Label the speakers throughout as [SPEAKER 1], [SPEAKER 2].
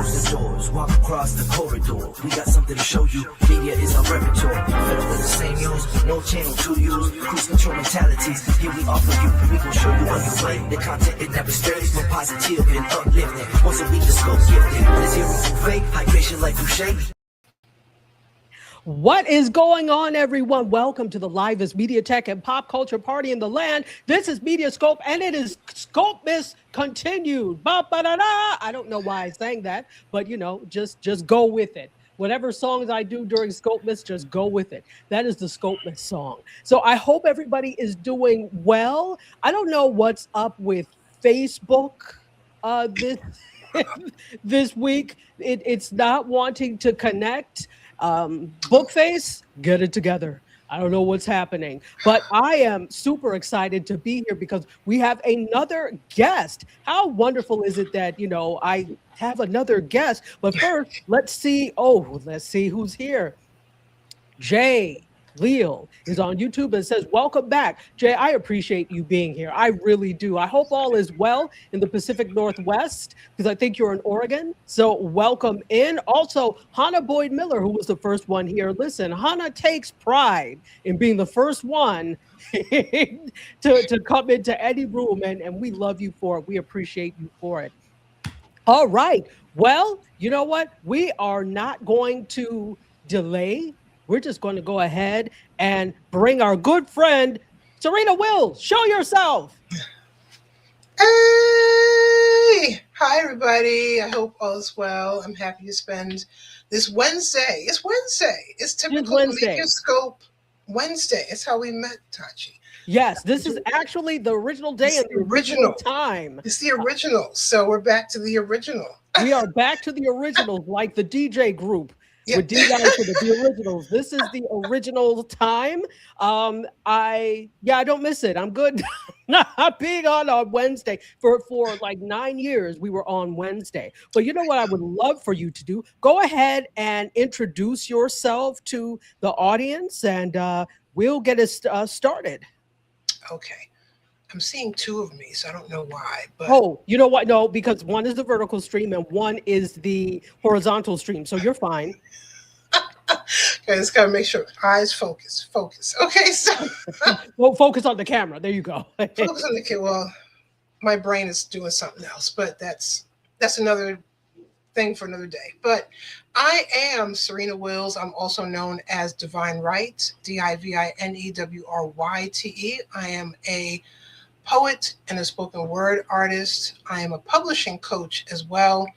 [SPEAKER 1] close the doors, walk across the corridor. We got something to show you. Media is our repertoire. Fed up with the same use, no channel to use. Cruise control mentalities. Here we offer you. We gon' show you on your way. The content it never strays, but positive and uplifting. Once a week the scope gifted. There's zero from fake, hydration like Boucher.
[SPEAKER 2] What is going on, everyone? Welcome to the livest media tech and pop culture party in the land. This is MediaScope, and it is SCOPEMAS continued. Ba-ba-da-da. I don't know why I sang that, but you know, just go with it. Whatever songs I do during SCOPEMAS, just go with it. That is the SCOPEMAS song. So I hope everybody is doing well. I don't know what's up with Facebook this week. It's not wanting to connect. Bookface, get it together. I don't know what's happening, but I am super excited to be here because we have another guest. How wonderful is it that, you know, I have another guest? But first, let's see who's here. Jay Leal is on YouTube and says, welcome back. Jay, I appreciate you being here. I really do. I hope all is well in the Pacific Northwest because I think you're in Oregon. So welcome in. Also, Hannah Boyd Miller, who was the first one here. Listen, Hannah takes pride in being the first one to come into any room, and we love you for it. We appreciate you for it. All right. Well, you know what? We are not going to delay. We're just going to go ahead and bring our good friend, Serena Wills. Show yourself.
[SPEAKER 3] Hey! Hi, everybody. I hope all is well. I'm happy to spend this Wednesday. It's Wednesday. It's typical MediaScope Wednesday. It's how we met, Tachi.
[SPEAKER 2] Yes, this is actually the original day and the original time.
[SPEAKER 3] It's the original. So we're back to the original.
[SPEAKER 2] We are back to the originals, like the DJ group. Yep. With D-Guys for the originals. This is the original time. I don't miss it. I'm good. Not being on Wednesday. For like 9 years, we were on Wednesday. But you know what I would love for you to do? Go ahead and introduce yourself to the audience, and we'll get us started.
[SPEAKER 3] Okay. I'm seeing two of me, so I don't know why. But
[SPEAKER 2] oh, you know what? No, because one is the vertical stream and one is the horizontal stream. So you're fine.
[SPEAKER 3] Okay, just gotta make sure eyes focus. Okay, so
[SPEAKER 2] well, focus on the camera. There you go.
[SPEAKER 3] Focus on the camera. Well, my brain is doing something else, but that's another thing for another day. But I am Serena Wills. I'm also known as Divine Right, DIVINEWRYTE. I am a poet and a spoken word artist. I am a publishing coach as well,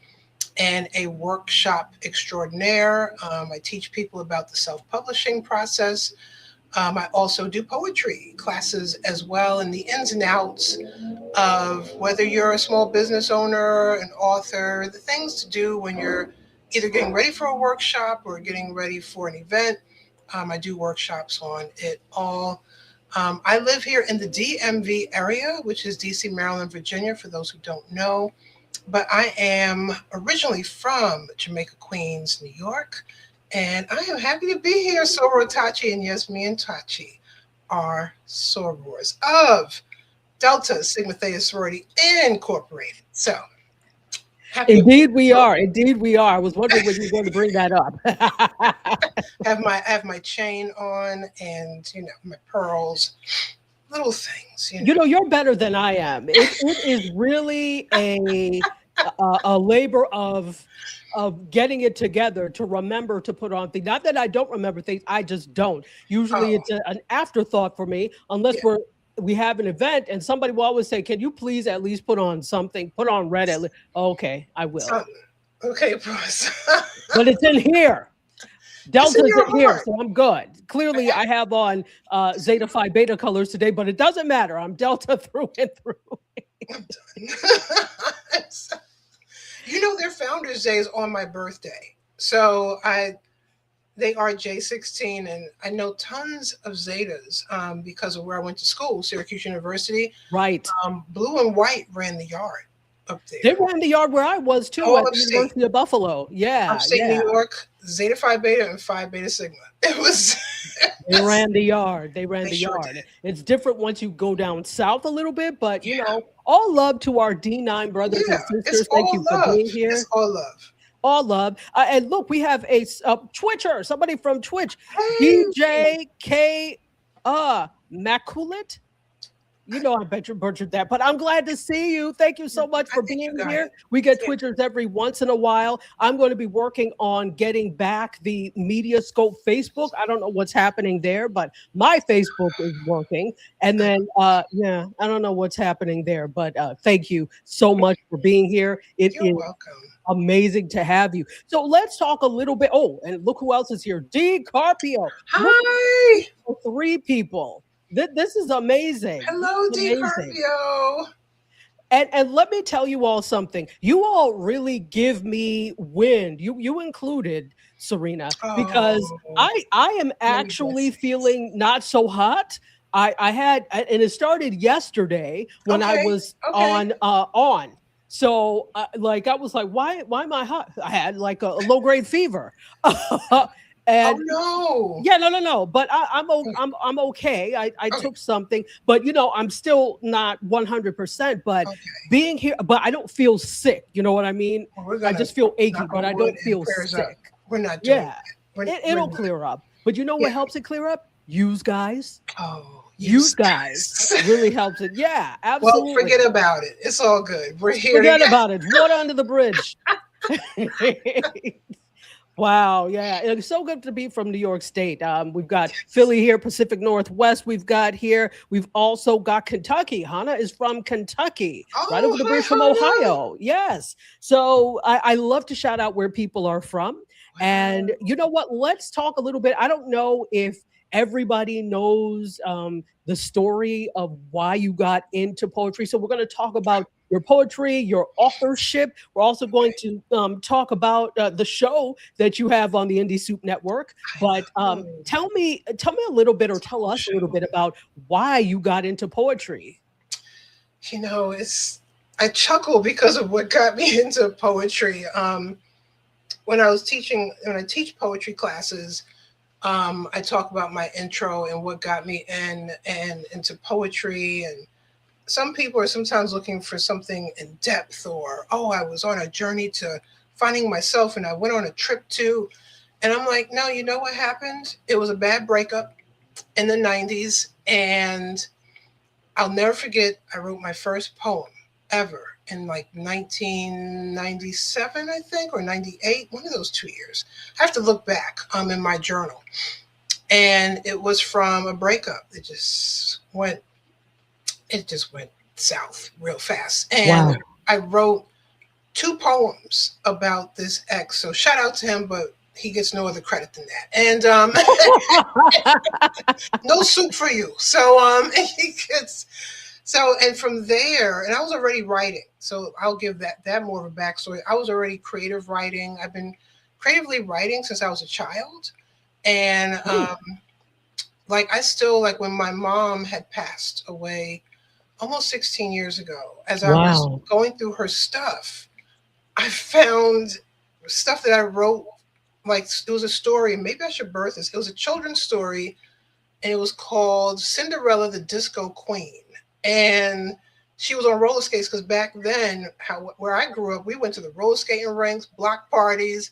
[SPEAKER 3] and a workshop extraordinaire. I teach people about the self-publishing process. I also do poetry classes as well, and the ins and outs of whether you're a small business owner, an author, the things to do when you're either getting ready for a workshop or getting ready for an event. I do workshops on it all. I live here in the DMV area, which is DC, Maryland, Virginia, for those who don't know. But I am originally from Jamaica, Queens, New York. And I am happy to be here, Soror Tachi. And yes, me and Tachi are sorors of Delta Sigma Theta Sorority Incorporated. So,
[SPEAKER 2] indeed we are. Indeed we are. I was wondering when you were going to bring that up.
[SPEAKER 3] I have my chain on, and my pearls, little things.
[SPEAKER 2] You're better than I am. It is really a labor of getting it together to remember to put on things. Not that I don't remember things, I just don't. Usually it's an afterthought for me, unless we have an event and somebody will always say, can you please at least put on something, put on red at least. Okay, I will.
[SPEAKER 3] Okay, boss.
[SPEAKER 2] But it's in here. Delta's in here, so I'm good. Clearly, I have on Zeta Phi Beta colors today, but it doesn't matter. I'm Delta through and through.
[SPEAKER 3] I'm done. Their Founders Day is on my birthday. So they are J16, and I know tons of Zetas because of where I went to school, Syracuse University.
[SPEAKER 2] Right.
[SPEAKER 3] Blue and White ran the yard up there.
[SPEAKER 2] They ran the yard where I was too, at the University of Buffalo. Yeah.
[SPEAKER 3] Upstate New York, Zeta Phi Beta and Phi Beta Sigma. It was.
[SPEAKER 2] They ran the yard. They ran the yard. It's different once you go down south a little bit, but all love to our D9 brothers and sisters. Thank you for being here.
[SPEAKER 3] It's all love.
[SPEAKER 2] All love. And look, we have a Twitcher, somebody from Twitch,
[SPEAKER 3] Hey,
[SPEAKER 2] DJ K. Maculet. You know, I bet you butchered that, but I'm glad to see you. Thank you so much
[SPEAKER 3] I
[SPEAKER 2] for
[SPEAKER 3] think you
[SPEAKER 2] being
[SPEAKER 3] got
[SPEAKER 2] here.
[SPEAKER 3] it.
[SPEAKER 2] We get
[SPEAKER 3] Yeah.
[SPEAKER 2] Twitchers every once in a while. I'm going to be working on getting back the MediaScope Facebook. I don't know what's happening there, but my Facebook is working. And then, yeah, I don't know what's happening there, but thank you so much for being here. It
[SPEAKER 3] You're
[SPEAKER 2] is
[SPEAKER 3] welcome.
[SPEAKER 2] amazing to have you. So let's talk a little bit. Oh, and look who else is here. D. Carpio. Look
[SPEAKER 3] Hi.
[SPEAKER 2] for 3 people. This is amazing. This
[SPEAKER 3] Hello,
[SPEAKER 2] is amazing.
[SPEAKER 3] DiCarpio.
[SPEAKER 2] And let me tell you all something. You all really give me wind. You included, Serena, because
[SPEAKER 3] Oh,
[SPEAKER 2] I am
[SPEAKER 3] many
[SPEAKER 2] actually
[SPEAKER 3] blessings.
[SPEAKER 2] feeling not so hot. I had, and it started yesterday when I
[SPEAKER 3] Okay.
[SPEAKER 2] was
[SPEAKER 3] Okay.
[SPEAKER 2] on. So like I was like, why am I hot? I had like a low grade fever.
[SPEAKER 3] Oh
[SPEAKER 2] And
[SPEAKER 3] no.
[SPEAKER 2] yeah, no. But I'm okay. I
[SPEAKER 3] Okay.
[SPEAKER 2] took something, but you know, I'm still not 100%. But
[SPEAKER 3] Okay.
[SPEAKER 2] being here, but I don't feel sick. You know what I mean?
[SPEAKER 3] Well, we're
[SPEAKER 2] I
[SPEAKER 3] gonna
[SPEAKER 2] just feel achy,
[SPEAKER 3] knock
[SPEAKER 2] but
[SPEAKER 3] on
[SPEAKER 2] I
[SPEAKER 3] wood
[SPEAKER 2] don't
[SPEAKER 3] and
[SPEAKER 2] feel
[SPEAKER 3] prayers up.
[SPEAKER 2] sick.
[SPEAKER 3] We're not doing
[SPEAKER 2] Yeah,
[SPEAKER 3] that. We're
[SPEAKER 2] it'll
[SPEAKER 3] not.
[SPEAKER 2] clear up. But you know
[SPEAKER 3] Yeah.
[SPEAKER 2] what helps it clear up? Use guys.
[SPEAKER 3] Oh, you
[SPEAKER 2] Use guys
[SPEAKER 3] guys.
[SPEAKER 2] really helps it. Yeah,
[SPEAKER 3] Well,
[SPEAKER 2] absolutely.
[SPEAKER 3] forget about it. It's all good. We're here
[SPEAKER 2] Forget
[SPEAKER 3] together.
[SPEAKER 2] about it. Water under the bridge. Wow, yeah, it's so good to be from New York State. We've got Philly here, Pacific Northwest. We've got here. We've also got Kentucky. Hannah is from Kentucky, right over
[SPEAKER 3] Oh,
[SPEAKER 2] the
[SPEAKER 3] hi,
[SPEAKER 2] bridge from
[SPEAKER 3] Hannah.
[SPEAKER 2] Ohio. Yes. So I love to shout out where people are from. And
[SPEAKER 3] Wow.
[SPEAKER 2] you know what? Let's talk a little bit. I don't know if everybody knows the story of why you got into poetry. So we're going to talk about your poetry, your authorship. We're also going to talk about the show that you have on the Indie Soup Network. But
[SPEAKER 3] Oh,
[SPEAKER 2] tell me a little bit, or tell us a little
[SPEAKER 3] show.
[SPEAKER 2] bit about why you got into poetry.
[SPEAKER 3] You know, it's I chuckle because of what got me into poetry. When I teach poetry classes, I talk about my intro and what got me in and into poetry. And some people are sometimes looking for something in depth, or oh, I was on a journey to finding myself and I went on a trip too. And I'm like, no, you know what happened? It was a bad breakup in the 90s. And I'll never forget, I wrote my first poem ever in like 1997, I think, or 98, one of those 2 years. I have to look back in my journal. And it was from a breakup. It just went south real fast. And
[SPEAKER 2] Wow.
[SPEAKER 3] I wrote 2 poems about this ex. So shout out to him, but he gets no other credit than that. And no soup for you. So he gets and from there, and I was already writing. So I'll give that more of a backstory. I was already creative writing. I've been creatively writing since I was a child. And like I still like when my mom had passed away almost 16 years ago, as I was
[SPEAKER 2] Wow.
[SPEAKER 3] going through her stuff, I found stuff that I wrote. Like it was a story, maybe I should birth this. It was a children's story, and it was called Cinderella the Disco Queen. And she was on roller skates because back then, where I grew up, we went to the roller skating rinks, block parties.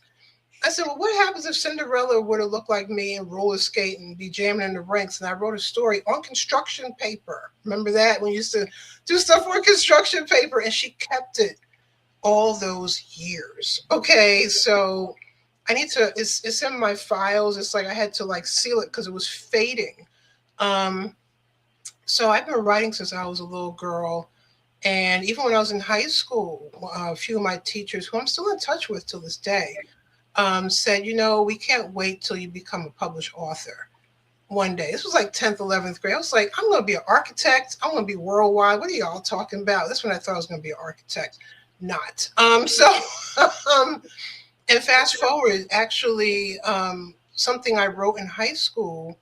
[SPEAKER 3] I said, well, what happens if Cinderella were to look like me and roller skate and be jamming in the rinks? And I wrote a story on construction paper. Remember that? When you used to do stuff on construction paper, and she kept it all those years. Okay, so it's in my files. It's like I had to like seal it because it was fading. So I've been writing since I was a little girl. And even when I was in high school, a few of my teachers, who I'm still in touch with till this day, said, you know, we can't wait till you become a published author one day. This was like 10th, 11th grade. I was like, I'm going to be an architect. I'm going to be worldwide. What are y'all talking about? That's when I thought I was going to be an architect. Not. And fast forward, actually, something I wrote in high school,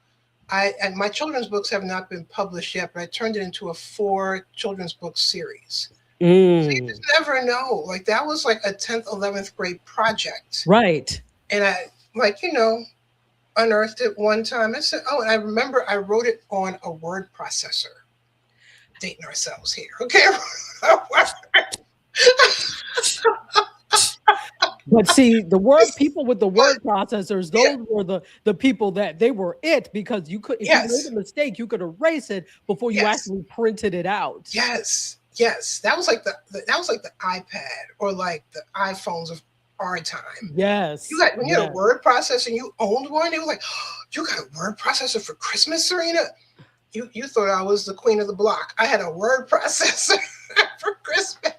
[SPEAKER 3] and my children's books have not been published yet, but I turned it into a 4 children's book series. So you just never know. Like that was like a 10th, 11th grade project.
[SPEAKER 2] Right.
[SPEAKER 3] And I unearthed it one time. I said, oh, and I remember I wrote it on a word processor. Dating ourselves here. Okay.
[SPEAKER 2] But see, the word people with the word processors, those were the people that they were it, because you could, if you made a mistake, you could erase it before you actually printed it out.
[SPEAKER 3] Yes. That was like the iPad or like the iPhones of our time.
[SPEAKER 2] Yes.
[SPEAKER 3] You got, when you had a word processor and you owned one, they were like, oh, you got a word processor for Christmas, Serena? You thought I was the queen of the block. I had a word processor for Christmas.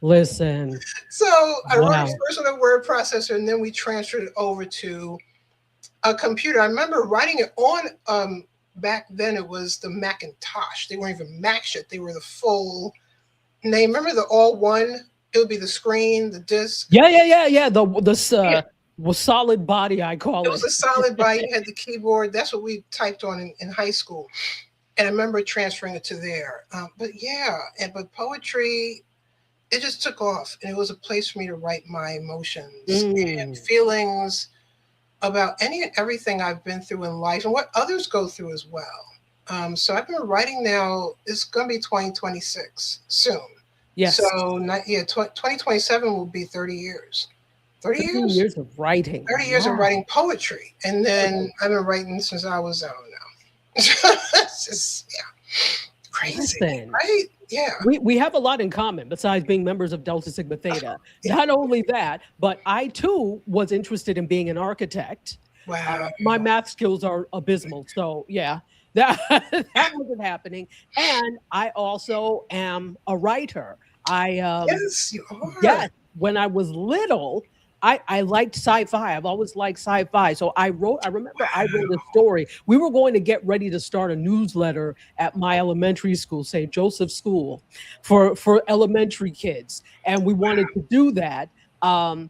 [SPEAKER 2] Listen.
[SPEAKER 3] So I wrote first on a word processor, and then we transferred it over to a computer. I remember writing it on, back then it was the Macintosh. They weren't even Mac yet. They were the full name. Remember the all one? It would be the screen, the disc.
[SPEAKER 2] Yeah. The was solid body, I call it.
[SPEAKER 3] It was a solid body. You had the keyboard. That's what we typed on in high school. And I remember transferring it to there. But poetry, it just took off. And it was a place for me to write my emotions and feelings about any and everything I've been through in life and what others go through as well. So I've been writing now. It's going to be 2026 soon.
[SPEAKER 2] Yes.
[SPEAKER 3] So 2027 will be 30 years. 30
[SPEAKER 2] years of writing.
[SPEAKER 3] 30 years of writing poetry. And then I've been writing since I was, I don't know. It's just, crazy.
[SPEAKER 2] Listen,
[SPEAKER 3] right? Yeah.
[SPEAKER 2] We have a lot in common besides being members of Delta Sigma Theta. Not only that, but I too was interested in being an architect.
[SPEAKER 3] Wow.
[SPEAKER 2] My math skills are abysmal. So that wasn't happening. And I also am a writer.
[SPEAKER 3] Yes, you are.
[SPEAKER 2] Yes. When I was little, I liked sci-fi. I've always liked sci-fi. So I remember I wrote a story. We were going to get ready to start a newsletter at my elementary school, St. Joseph's School, for elementary kids. And we wanted to do that. But,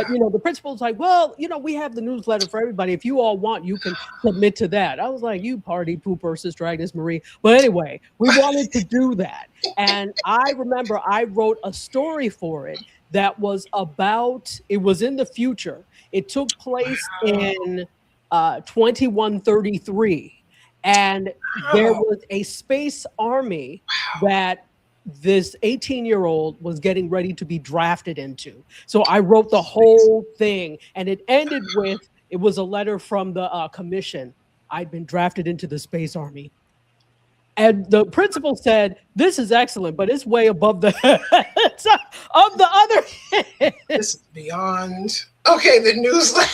[SPEAKER 2] the principal's like, well, we have the newsletter for everybody. If you all want, you can submit to that. I was like, you party pooper, Sister Agnes Marie. But anyway, we wanted to do that. And I remember I wrote a story for it that was it was in the future. It took place in 2133. And there was a space army that this 18-year-old was getting ready to be drafted into. So I wrote the whole thing, and it ended with, it was a letter from the commission. I'd been drafted into the space army. And the principal said, this is excellent, but it's way above the heads of the other heads.
[SPEAKER 3] This is beyond. Okay, the newsletter.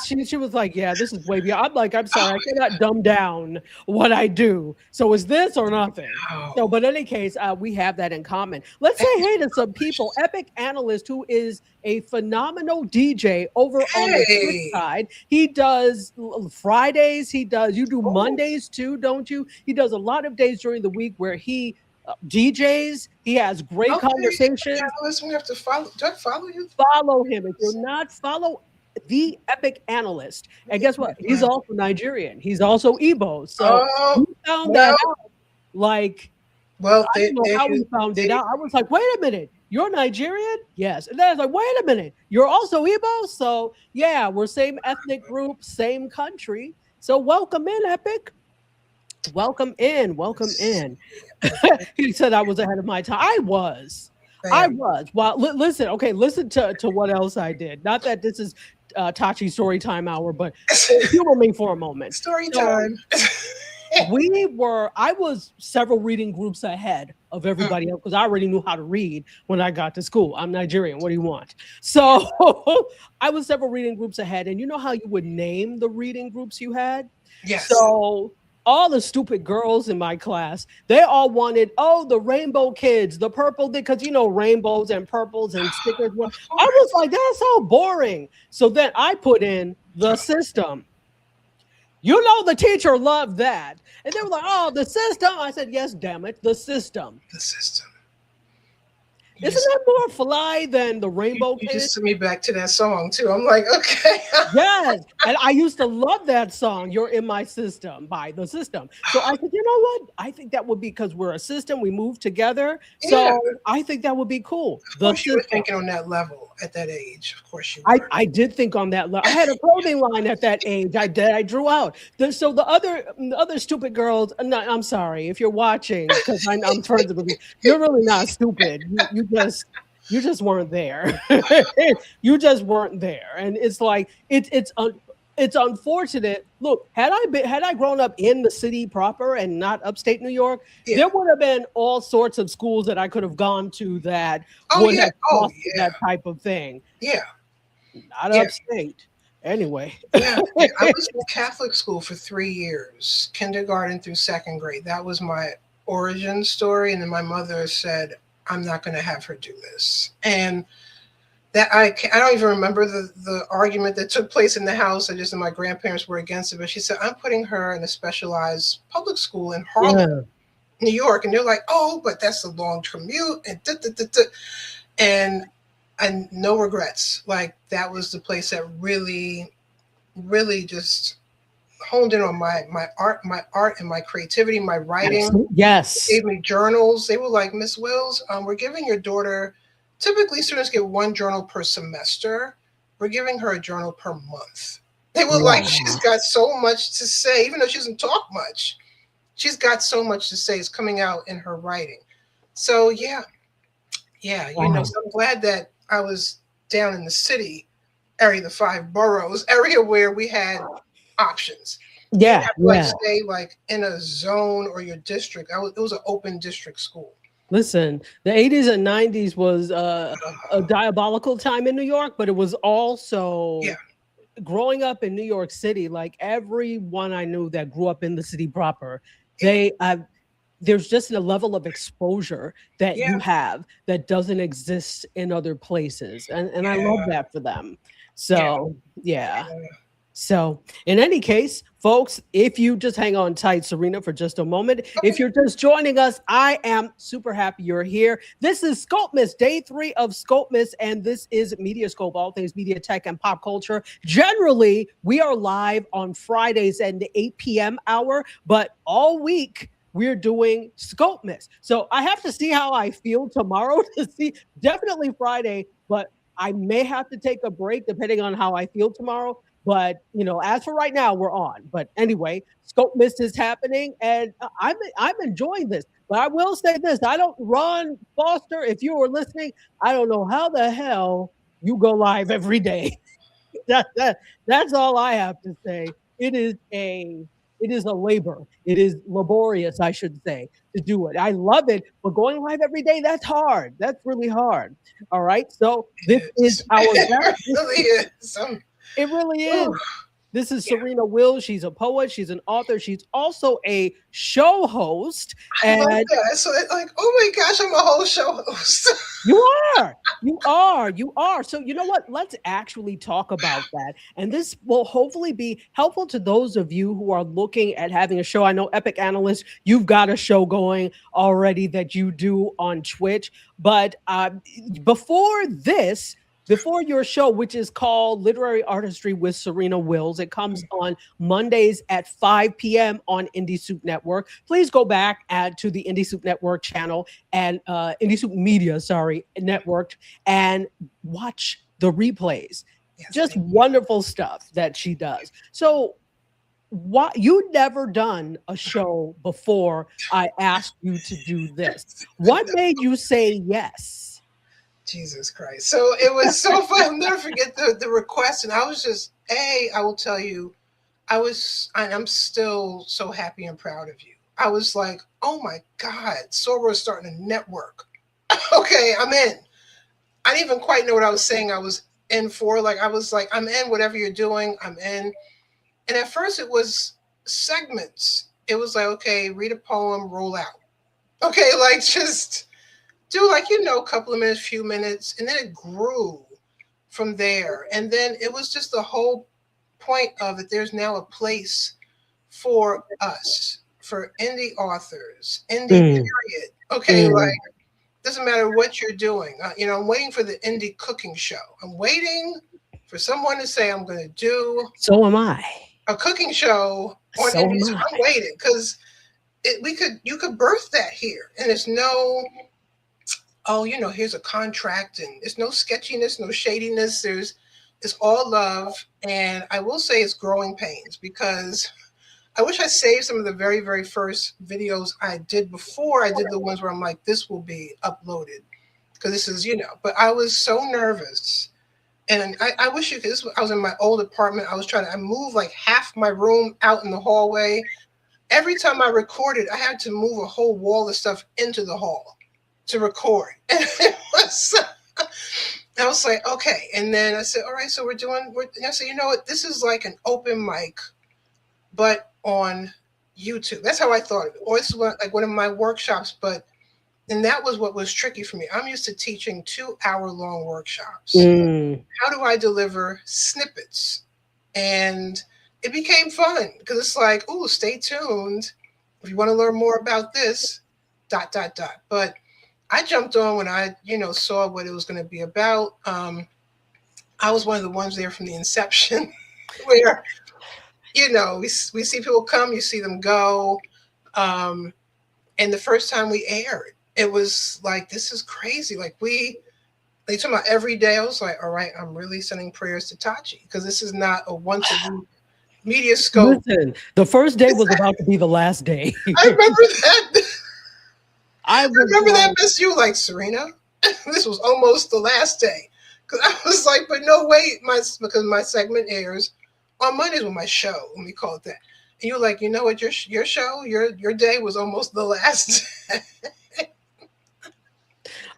[SPEAKER 2] She was like, yeah, this is way beyond. I'm like, I'm sorry, I cannot dumb down what I do. So is this or nothing? So, but in any case, we have that in common. Let's say hey to some people. Epic Analyst, who is a phenomenal DJ over on the Twitch side. He does Fridays. You do Mondays too, don't you? He does a lot of days during the week where he DJs. He has great conversations.
[SPEAKER 3] We have to follow. Do I follow you?
[SPEAKER 2] Follow him. If you're not, follow the Epic Analyst. And guess what? He's also Nigerian. He's also Igbo. So we found that out. Like, I don't know how we found it out. I was like, wait a minute, you're Nigerian? Yes. And then I was like, wait a minute, you're also Igbo? So yeah, we're same ethnic group, same country. So welcome in, Epic. Welcome in. He said I was ahead of my time. I was. Well, listen to what else I did. Not that this is Tachi story time hour, but humor me for a moment.
[SPEAKER 3] Story time.
[SPEAKER 2] I was several reading groups ahead of everybody else because I already knew how to read when I got to school. I'm Nigerian. What do you want? So I was several reading groups ahead. And you know how you would name the reading groups you had?
[SPEAKER 3] Yes.
[SPEAKER 2] So all the stupid girls in my class, they all wanted, the rainbow kids, the purple, because rainbows and purples and stickers. I was like, that's so boring. So then I put in the system. The teacher loved that. And they were like, the system. I said, yes, damn it, the system.
[SPEAKER 3] The system.
[SPEAKER 2] Isn't that more fly than the rainbow kids?
[SPEAKER 3] You just took me back to that song too. I'm like, okay.
[SPEAKER 2] Yes. And I used to love that song, You're in My System, by the System. So I said, you know what? I think that would be, because we're a system, we move together. So I think that would be cool.
[SPEAKER 3] Of course you were thinking on that level at that age. Of course you were.
[SPEAKER 2] I did think on that level. I had a clothing line at that age. I drew out. So the other stupid girls, I'm sorry if you're watching, because I'm friends with you. You're really not stupid. You just You just weren't there. You just weren't there. And it's like it's unfortunate. Look, had I grown up in the city proper and not upstate New York,
[SPEAKER 3] Yeah.
[SPEAKER 2] there would have been all sorts of schools that I could have gone to that
[SPEAKER 3] Oh
[SPEAKER 2] would
[SPEAKER 3] yeah.
[SPEAKER 2] have
[SPEAKER 3] Oh
[SPEAKER 2] fostered
[SPEAKER 3] yeah.
[SPEAKER 2] that type of thing.
[SPEAKER 3] Yeah.
[SPEAKER 2] Not
[SPEAKER 3] Yeah.
[SPEAKER 2] upstate. Anyway.
[SPEAKER 3] Yeah. I was in Catholic school for 3 years, kindergarten through second grade. That was my origin story. And then my mother said, I'm not going to have her do this. And that I don't even remember the argument that took place in the house. I just know my grandparents were against it. But she said, I'm putting her in a specialized public school in Harlem, New York. And they're like, oh, but that's a long commute. And and no regrets. Like that was the place that really, really just honed in on my art and my creativity, my writing.
[SPEAKER 2] Yes.
[SPEAKER 3] They gave me journals. They were like, Miss Wills, we're giving your daughter, typically students get 1 journal per semester. We're giving her a journal per month. They were like, she's got so much to say, even though she doesn't talk much. She's got so much to say. It's coming out in her writing. So yeah, you know, so I'm glad that I was down in the city area, the 5 boroughs area where we had options.
[SPEAKER 2] Yeah.
[SPEAKER 3] Like stay like in a zone or your district. It was an open district school.
[SPEAKER 2] Listen, the 80s and 90s was a diabolical time in New York, but it was also growing up in New York City. Like everyone I knew that grew up in the city proper, there's just a level of exposure that you have that doesn't exist in other places. And I love that for them. So, So in any case, folks, if you just hang on tight, Serena, for just a moment, if you're just joining us, I am super happy you're here. This is SCOPEMAS, day 3 of SCOPEMAS, and this is MediaScope, all things media, tech, and pop culture. Generally, we are live on Fridays at the 8 p.m. hour, but all week, we're doing SCOPEMAS. So I have to see how I feel tomorrow to see, definitely Friday, but I may have to take a break depending on how I feel tomorrow. But, you know, as for right now, we're on. But anyway, SCOPEMAS is happening, and I'm enjoying this. But I will say this. I don't run, Foster, if you were listening, I don't know how the hell you go live every day. That's all I have to say. It is a labor. It is laborious, I should say, to do it. I love it, but going live every day, that's hard. That's really hard. All right. So this is our
[SPEAKER 3] It really is.
[SPEAKER 2] It really is. This is Serena Wills. She's a poet. She's an author. She's also a show host.
[SPEAKER 3] And I love that. So it's like, oh my gosh, I'm a whole show host.
[SPEAKER 2] You are. So you know what? Let's actually talk about that. And this will hopefully be helpful to those of you who are looking at having a show. I know Epic Analyst, you've got a show going already that you do on Twitch. But before your show, which is called Literary Artistry with Serena Wills, it comes on Mondays at 5 p.m. on Indie Soup Network. Please go back to the Indie Soup Network channel and Indie Soup Media, Network, and watch the replays. Just wonderful stuff that she does. So you never done a show before I asked you to do this. What made you say yes?
[SPEAKER 3] Jesus Christ. So it was so fun. I'll never forget the request. And I was just, I will tell you, I'm still so happy and proud of you. I was like, oh my God, Sora is starting a network. Okay, I'm in. I didn't even quite know what I was saying I was in for. Like, I was like, I'm in, whatever you're doing, I'm in. And at first it was segments. It was like, okay, read a poem, roll out. Okay, like just do a couple of minutes, few minutes, and then it grew from there. And then it was just the whole point of it. There's now a place for us, for indie authors, indie period. Okay, like doesn't matter what you're doing. I'm waiting for the indie cooking show. I'm waiting for someone to say I'm going to do.
[SPEAKER 2] So am I.
[SPEAKER 3] A cooking show on indie. So I'm waiting because you could birth that here, and it's no. Oh, here's a contract, and there's no sketchiness, no shadiness. It's all love. And I will say it's growing pains because I wish I saved some of the very, very first videos I did before I did the ones where I'm like, this will be uploaded. because this is, but I was so nervous. And I wish you could, I was in my old apartment. I moved like half my room out in the hallway. Every time I recorded, I had to move a whole wall of stuff into the hall to record. And I was like, okay. And then I said, all right, so I said, you know what? This is like an open mic, but on YouTube. That's how I thought of it. Or it's like one of my workshops, and that was what was tricky for me. I'm used to teaching 2-hour-long workshops. How do I deliver snippets? And it became fun because it's like, oh, stay tuned. If you want to learn more about this, ... But I jumped on when I, saw what it was going to be about. I was one of the ones there from the inception where, we see people come, you see them go. And the first time we aired, it was like, this is crazy. Like they talk about every day. I was like, all right, I'm really sending prayers to Tachi because this is not a once a week MediaScope.
[SPEAKER 2] Listen, the first day was about to be the last day.
[SPEAKER 3] I remember that. I remember that, Miss You, like, Serena, this was almost the last day. Because I was like, but no, wait, because my segment airs on Mondays with my show, let me call it that. And you're like, you know what, your show, your day was almost the last day.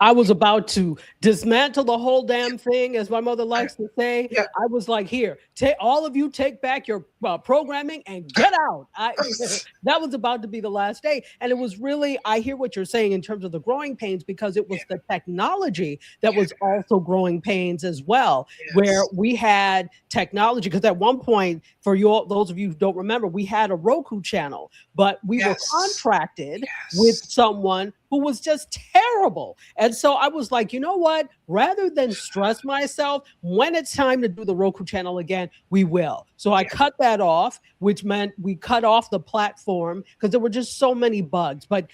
[SPEAKER 2] I was about to dismantle the whole damn thing, as my mother likes to say.
[SPEAKER 3] Yeah.
[SPEAKER 2] I was like, here, all of you take back your programming and get out. That was about to be the last day. And it was really, I hear what you're saying in terms of the growing pains, because it was the technology that was also growing pains as well, where we had technology. Because at one point, for those of you who don't remember, we had a Roku channel, but we were contracted with someone who was just terrible. And so I was like, you know what? Rather than stress myself, when it's time to do the Roku channel again, we will. So I cut that off, which meant we cut off the platform because there were just so many bugs. But,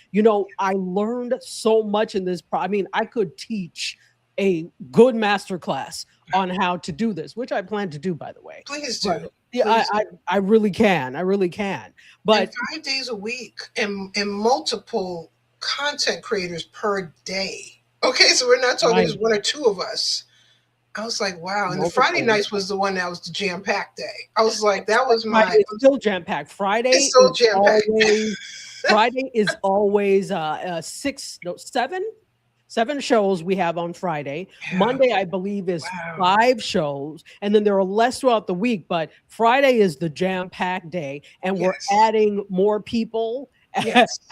[SPEAKER 2] I learned so much in this. I could teach a good masterclass on how to do this, which I plan to do, by the way.
[SPEAKER 3] Please do.
[SPEAKER 2] But, yeah, I really can. I really can. But
[SPEAKER 3] and 5 days a week and multiple content creators per day. Okay, so we're not talking just one or two of us. I was like, wow. And the Friday nights was the one that was the jam-packed day. I was like, that was
[SPEAKER 2] it's still jam-packed. Friday is still jam-packed. Friday is always 7 shows we have on Friday. Monday, I believe, is 5 shows. And then there are less throughout the week, but Friday is the jam-packed day. And we're adding more people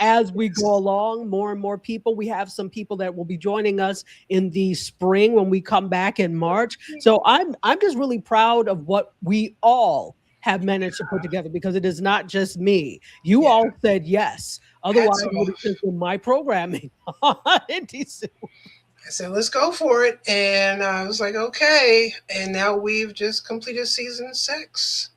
[SPEAKER 2] as we go along, more and more people. We have some people that will be joining us in the spring when we come back in March. So I'm just really proud of what we all have managed to put together, because it is not just me. You all said yes. Otherwise, it would have just been my programming in December.
[SPEAKER 3] I said, let's go for it. And I was like, okay. And now we've just completed season 6.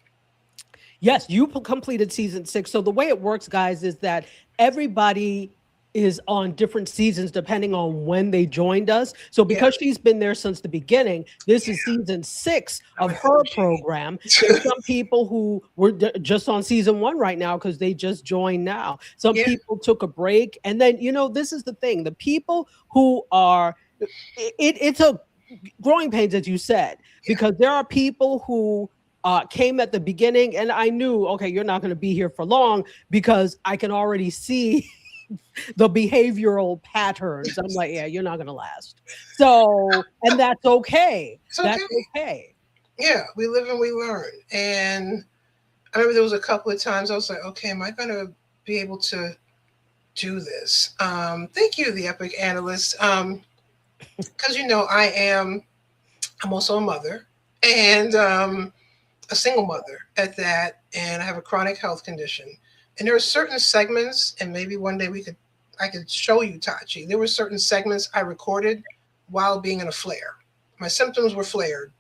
[SPEAKER 2] Yes, you completed season 6. So the way it works, guys, is that everybody is on different seasons depending on when they joined us. So because she's been there since the beginning, this is season 6 of her program. There's some people who were just on season 1 right now because they just joined now. Some people took a break. And then, this is the thing. The people who are, it's a growing pains, as you said, because there are people who came at the beginning, and I knew, okay, you're not going to be here for long because I can already see the behavioral patterns. I'm like, yeah, you're not going to last. So, and that's okay. That's okay.
[SPEAKER 3] Yeah, we live and we learn. And I remember there was a couple of times I was like, okay, am I going to be able to do this? Thank you, the Epic Analyst. Because, I'm also a mother, and a single mother at that, and I have a chronic health condition. And there are certain segments, and maybe one day I could show you, Tachi. There were certain segments I recorded while being in a flare. My symptoms were flared.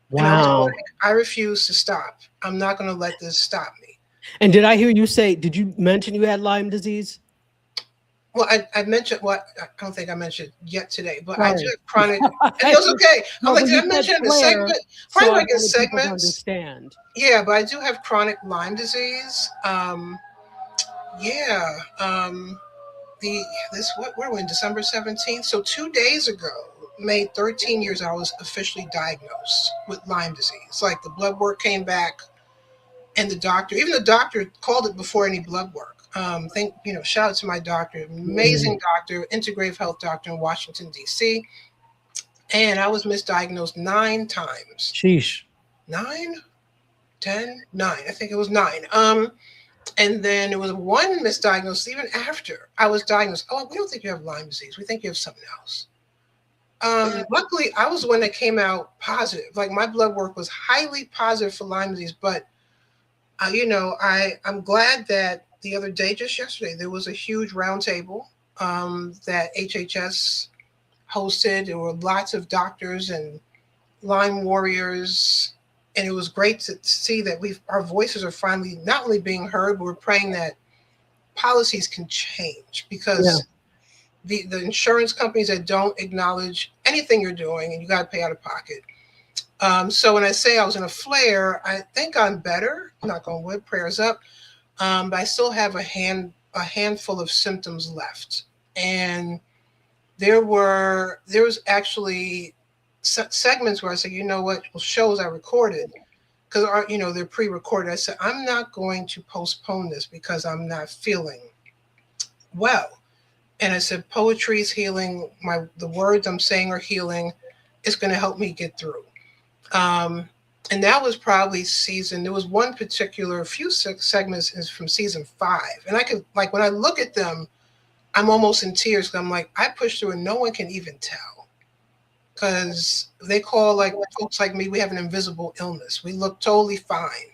[SPEAKER 2] Wow.
[SPEAKER 3] And I refuse to stop. I'm not going to let this stop me.
[SPEAKER 2] And did I hear you say, did you mention you had Lyme disease?
[SPEAKER 3] Well, I mentioned I don't think I mentioned yet today, but I do have chronic. And it was okay. I'm like, did I mention the segment? Probably like in segments.
[SPEAKER 2] Understand.
[SPEAKER 3] Yeah, but I do have chronic Lyme disease. what were we in December 17th? So 2 days ago, made 13 years I was officially diagnosed with Lyme disease. Like the blood work came back, and even the doctor called it before any blood work. Shout out to my doctor, amazing doctor, integrative health doctor in Washington, D.C. And I was misdiagnosed 9 times.
[SPEAKER 2] Sheesh.
[SPEAKER 3] 9? 10? 9. I think it was 9. And then there was one misdiagnosis even after I was diagnosed. Oh, we don't think you have Lyme disease. We think you have something else. Luckily, I was the one that came out positive. Like my blood work was highly positive for Lyme disease. But, I'm glad that the other day, just yesterday, there was a huge roundtable that HHS hosted. There were lots of doctors and Lyme warriors. And it was great to see that our voices are finally not only being heard, but we're praying that policies can change, because the insurance companies that don't acknowledge anything you're doing, and you got to pay out of pocket. So when I say I was in a flare, I think I'm better. Knock on wood, prayers up. But I still have a handful of symptoms left, and there was actually segments where I said, shows I recorded, because they're pre-recorded. I said, I'm not going to postpone this because I'm not feeling well. And I said, poetry is healing. The words I'm saying are healing. It's going to help me get through. And that was probably there was one particular few segments from season 5. And I could, like, when I look at them, I'm almost in tears, because I'm like, I pushed through and no one can even tell. Because they call, like, folks like me, we have an invisible illness. We look totally fine,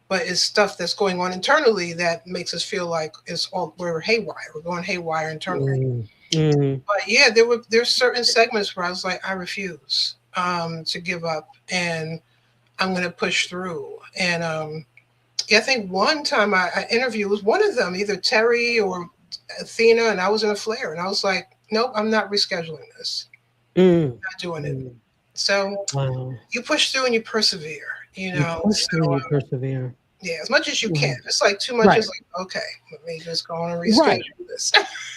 [SPEAKER 3] but it's stuff that's going on internally that makes us feel like we're haywire. We're going haywire internally. But yeah, there's certain segments where I was like, I refuse to give up, and I'm going to push through. And I think one time I interviewed, was one of them, either Terry or Athena, and I was in a flare, and I was like, nope, I'm not rescheduling this. Not doing it. So you push through and you persevere, you
[SPEAKER 2] persevere.
[SPEAKER 3] Yeah, as much as you can. It's like too much is like, okay, let me just go on and reschedule this.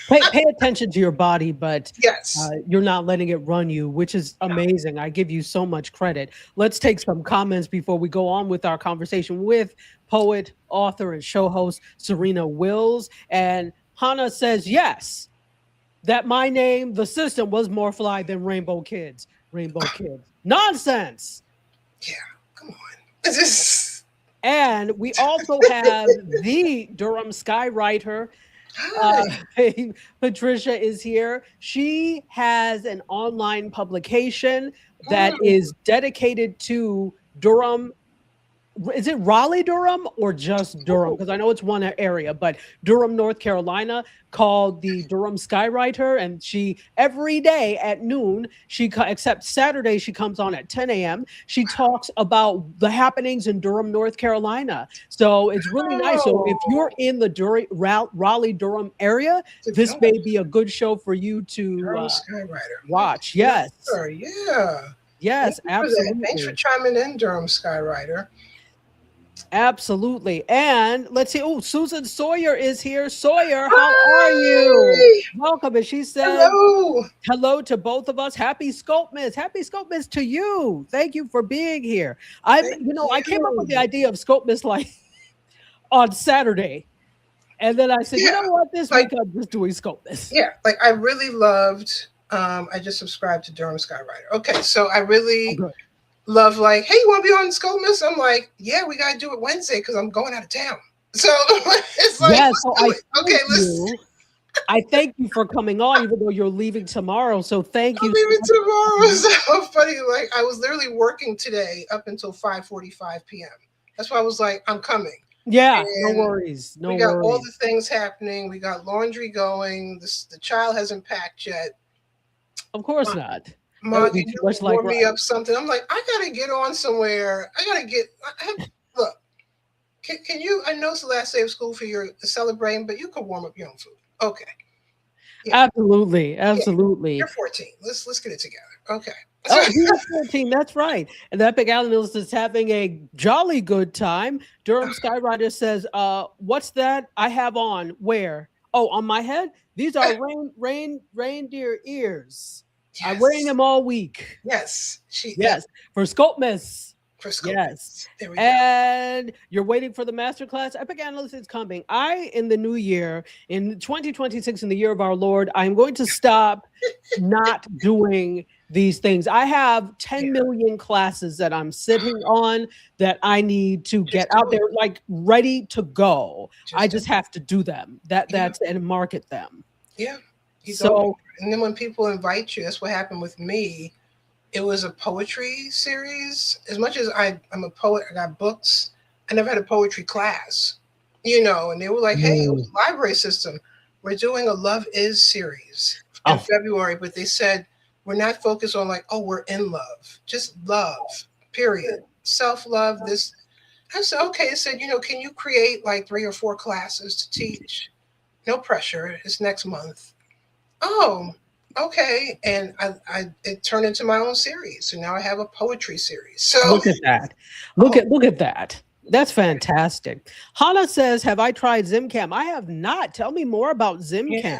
[SPEAKER 2] Pay attention to your body, but
[SPEAKER 3] yes,
[SPEAKER 2] you're not letting it run you, which is amazing. I give you so much credit. Let's take some comments before we go on with our conversation with poet, author, and show host Serena Wills. And Hannah says, yes, that my name, the system, was more fly than Rainbow Kids. Rainbow Kids. Nonsense.
[SPEAKER 3] Yeah, come on.
[SPEAKER 2] And we also have the Durham Skywriter. Patricia is here. She has an online publication that is dedicated to Durham. Is it Raleigh, Durham, or just Durham? Because I know it's one area, but Durham, North Carolina, called the Durham Skywriter. And she, every day at noon, except Saturday, she comes on at 10 a.m. She talks about the happenings in Durham, North Carolina. So it's really nice. So if you're in the Raleigh, Durham area, this may be a good show for you to watch. Yes.
[SPEAKER 3] Sure, yeah.
[SPEAKER 2] Yes, absolutely.
[SPEAKER 3] Thanks for chiming in, Durham Skywriter.
[SPEAKER 2] Absolutely. And let's see. Oh, Susan Sawyer is here. Sawyer, how are you? Welcome. And she said hello to both of us. Happy SCOPEMAS. Happy SCOPEMAS to you. Thank you for being here. I came up with the idea of SCOPEMAS like on Saturday. And then I said, you know what? This week I'm just doing SCOPEMAS.
[SPEAKER 3] Yeah, like I really loved, I just subscribed to Durham Skywriter. Okay, so I really love, like, hey, you want to be on SCOPEMAS? I'm like, yeah, we got to do it Wednesday because I'm going out of town. So it's like,
[SPEAKER 2] I thank you for coming on, even though you're leaving tomorrow. So thank you.
[SPEAKER 3] I'm leaving tomorrow. It's so funny. Like, I was literally working today up until 5:45 p.m. That's why I was like, I'm coming.
[SPEAKER 2] Yeah, and no worries.
[SPEAKER 3] We got all the things happening. We got laundry going. The child hasn't packed yet.
[SPEAKER 2] Of course not.
[SPEAKER 3] Mom, you warm me up something. I'm like, I gotta get on somewhere. Look, can you? I know it's the last day of school for your celebrating, but you can warm up your own food. Okay.
[SPEAKER 2] Yeah. Absolutely.
[SPEAKER 3] You're 14. Let's get it together. Okay.
[SPEAKER 2] Oh, you're 14. That's right. And Epic Animals is having a jolly good time. Durham Skywriter says, what's that I have on? Where? Oh, on my head, these are reindeer ears. I'm wearing
[SPEAKER 3] Yes.
[SPEAKER 2] them all week.
[SPEAKER 3] Yes.
[SPEAKER 2] Yes, for SCOPEMAS.
[SPEAKER 3] For
[SPEAKER 2] Yes.
[SPEAKER 3] SCOPEMAS. There we go.
[SPEAKER 2] And you're waiting for the masterclass. Epic Analyst is coming. In the new year, in 2026, in the year of our Lord, I'm going to stop not doing these things. I have 10 million classes that I'm sitting on that I need to get out there, like ready to go. I just have to do them. That's and market them.
[SPEAKER 3] Yeah.
[SPEAKER 2] So,
[SPEAKER 3] and then when people invite you, that's what happened with me. It was a poetry series. As much as I'm a poet, I got books. I never had a poetry class, and they were like, hey, it was a library system. We're doing a Love Is series in February, but they said, we're not focused on like, we're in love, just love, period. Self-love, this. I said, okay. I said, can you create like 3 or 4 classes to teach? No pressure. It's next month. Oh, okay. And it turned into my own series. So now I have a poetry series. So
[SPEAKER 2] look at that. Look at that. That's fantastic. Hannah says, have I tried ZimCam? I have not. Tell me more about ZimCam.
[SPEAKER 3] Yeah.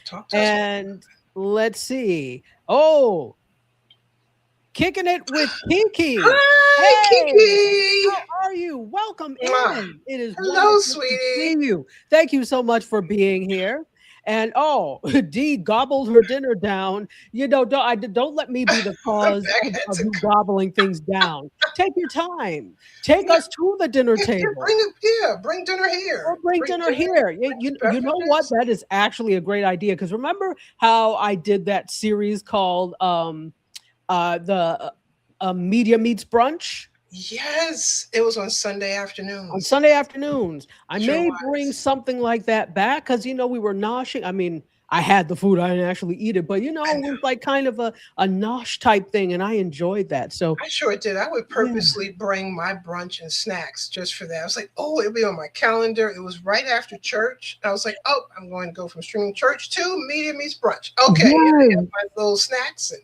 [SPEAKER 3] Talk to us.
[SPEAKER 2] And let's see. Oh, kicking it with Kiki.
[SPEAKER 3] Hi, Kiki.
[SPEAKER 2] How are you? Welcome in. It is
[SPEAKER 3] hello, sweetie.
[SPEAKER 2] To see you. Thank you so much for being here. And Dee gobbled her dinner down. Don't let me be the cause of you gobbling things down. Take your time. Take us to the dinner table.
[SPEAKER 3] Bring dinner here.
[SPEAKER 2] Or bring dinner here. You know what? That is actually a great idea. Because remember how I did that series called the Media Meets Brunch?
[SPEAKER 3] Yes, it was on Sunday afternoons.
[SPEAKER 2] On Sunday afternoons. I may bring something like that back because, we were noshing. I mean, I had the food. I didn't actually eat it. But, it was like kind of a nosh type thing. And I enjoyed that. So
[SPEAKER 3] I sure did. I would purposely bring my brunch and snacks just for that. I was like, it'll be on my calendar. It was right after church. I was like, I'm going to go from streaming church to Media Meets Brunch. Okay. I have my little snacks and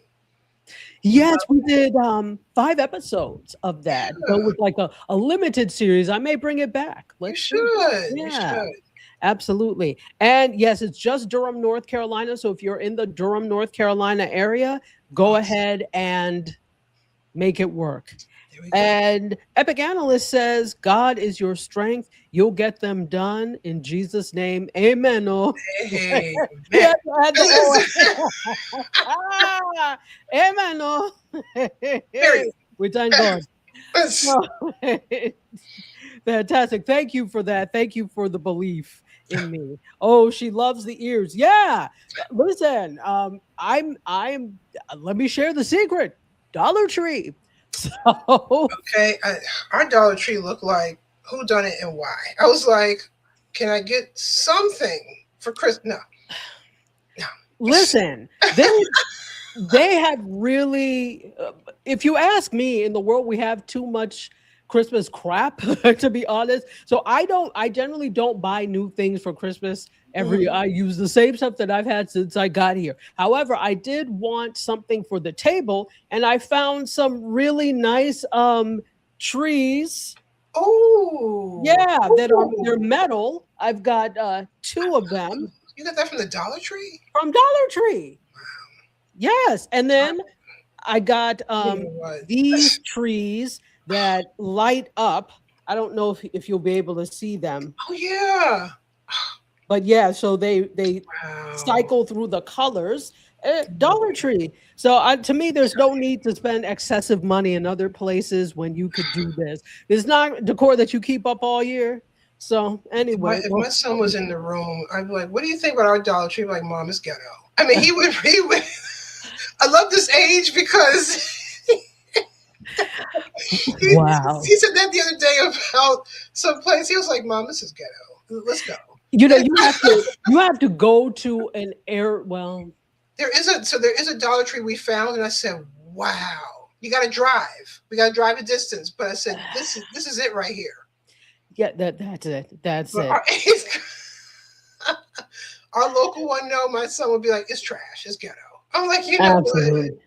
[SPEAKER 2] yes, we did 5 episodes of that. So it was like a limited series. I may bring it back.
[SPEAKER 3] You should.
[SPEAKER 2] Absolutely. And yes, it's just Durham, North Carolina. So if you're in the Durham, North Carolina area, go ahead and make it work. And Epic Analyst says, God is your strength. You'll get them done in Jesus' name. Amen.
[SPEAKER 3] Hey,
[SPEAKER 2] amen. We thank God. Fantastic. Thank you for that. Thank you for the belief in me. Oh, she loves the ears. Yeah. Listen, let me share the secret. Dollar Tree. So
[SPEAKER 3] okay, our Dollar Tree looked like who done it and why. I was like, can I get something for Christmas? No.
[SPEAKER 2] Listen, they have really, if you ask me, in the world we have too much Christmas crap, to be honest. So I generally don't buy new things for Christmas. I use the same stuff that I've had since I got here. However, I did want something for the table, and I found some really nice trees.
[SPEAKER 3] Oh,
[SPEAKER 2] yeah, they're metal. I've got 2 of them.
[SPEAKER 3] You got that from the Dollar Tree?
[SPEAKER 2] From Dollar Tree. Wow. Yes, and then I got these trees that light up. I don't know if you'll be able to see them.
[SPEAKER 3] Oh yeah.
[SPEAKER 2] But yeah, so they cycle through the colors. Dollar Tree. So to me, there's no need to spend excessive money in other places when you could do this. It's not decor that you keep up all year. So anyway,
[SPEAKER 3] if my son was in the room, I'd be like, "What do you think about our Dollar Tree?" Like, "Mom, it's ghetto." I mean, he would. I love this age because.
[SPEAKER 2] Wow.
[SPEAKER 3] He said that the other day about some place. He was like, "Mom, this is ghetto. Let's go."
[SPEAKER 2] You have to go to an
[SPEAKER 3] there is a Dollar Tree we found, and I said, "Wow, you got to drive. We got to drive a distance." But I said, "This is it right here."
[SPEAKER 2] Yeah, that's it. That's it.
[SPEAKER 3] Our local one, no, my son would be like, "It's trash. It's ghetto." I'm like, absolutely. What?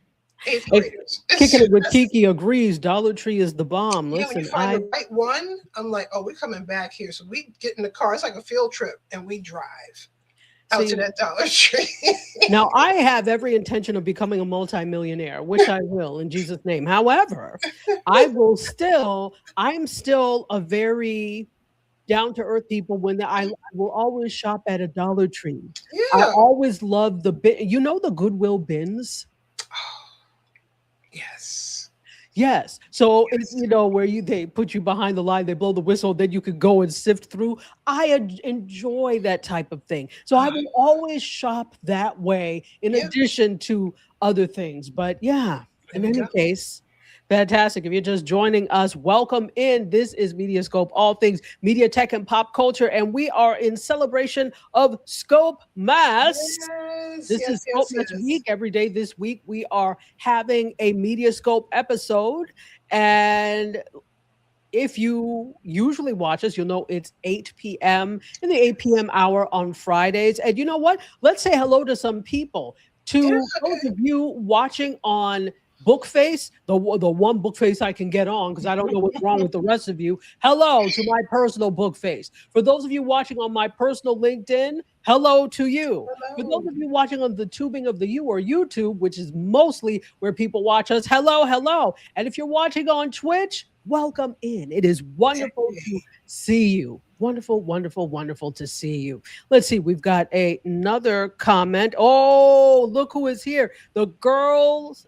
[SPEAKER 3] 8th graders.
[SPEAKER 2] Kicking it with Kiki agrees. Dollar Tree is the bomb. Listen,
[SPEAKER 3] when you find the right one, I'm like, we're coming back here. So we get in the car. It's like a field trip, and we drive. out
[SPEAKER 2] See,
[SPEAKER 3] to that Dollar Tree.
[SPEAKER 2] now I have every intention of becoming a multimillionaire, which I will in Jesus' name. However, I'm still a very down to earth people when I will always shop at a Dollar Tree. I
[SPEAKER 3] Yeah.
[SPEAKER 2] always love the the Goodwill bins.
[SPEAKER 3] Yes.
[SPEAKER 2] Yes. So it's
[SPEAKER 3] Yes.
[SPEAKER 2] where they put you behind the line, they blow the whistle, then you could go and sift through. I enjoy that type of thing. So I will always shop that way in
[SPEAKER 3] Yeah.
[SPEAKER 2] addition to other things. But yeah,
[SPEAKER 3] There
[SPEAKER 2] in
[SPEAKER 3] we
[SPEAKER 2] any
[SPEAKER 3] go.
[SPEAKER 2] case, fantastic. If you're just joining us, welcome in. This is MediaScope, all things media, tech, and pop culture. And we are in celebration of Scope Mass.
[SPEAKER 3] Yes.
[SPEAKER 2] This is
[SPEAKER 3] Yes.
[SPEAKER 2] Scope
[SPEAKER 3] Yes.
[SPEAKER 2] Match
[SPEAKER 3] Yes.
[SPEAKER 2] Week. Every day this week, we are having a MediaScope episode. And if you usually watch us, you'll know it's 8 p.m. in the 8 p.m. hour on Fridays. And you know what? Let's say hello to some people.
[SPEAKER 3] Yeah.
[SPEAKER 2] To those
[SPEAKER 3] Okay.
[SPEAKER 2] of you watching on Bookface, the one Bookface I can get on because I don't know what's wrong with the rest of you. Hello to my personal Bookface. For those of you watching on my personal LinkedIn, hello to you. For those
[SPEAKER 3] Hello.
[SPEAKER 2] of you watching on the tubing of the U or YouTube, which is mostly where people watch us, hello, hello. And if you're watching on Twitch, welcome in. It is wonderful to see you. Wonderful, wonderful, wonderful to see you. Let's see. We've got another comment. Oh, look who is here. The girls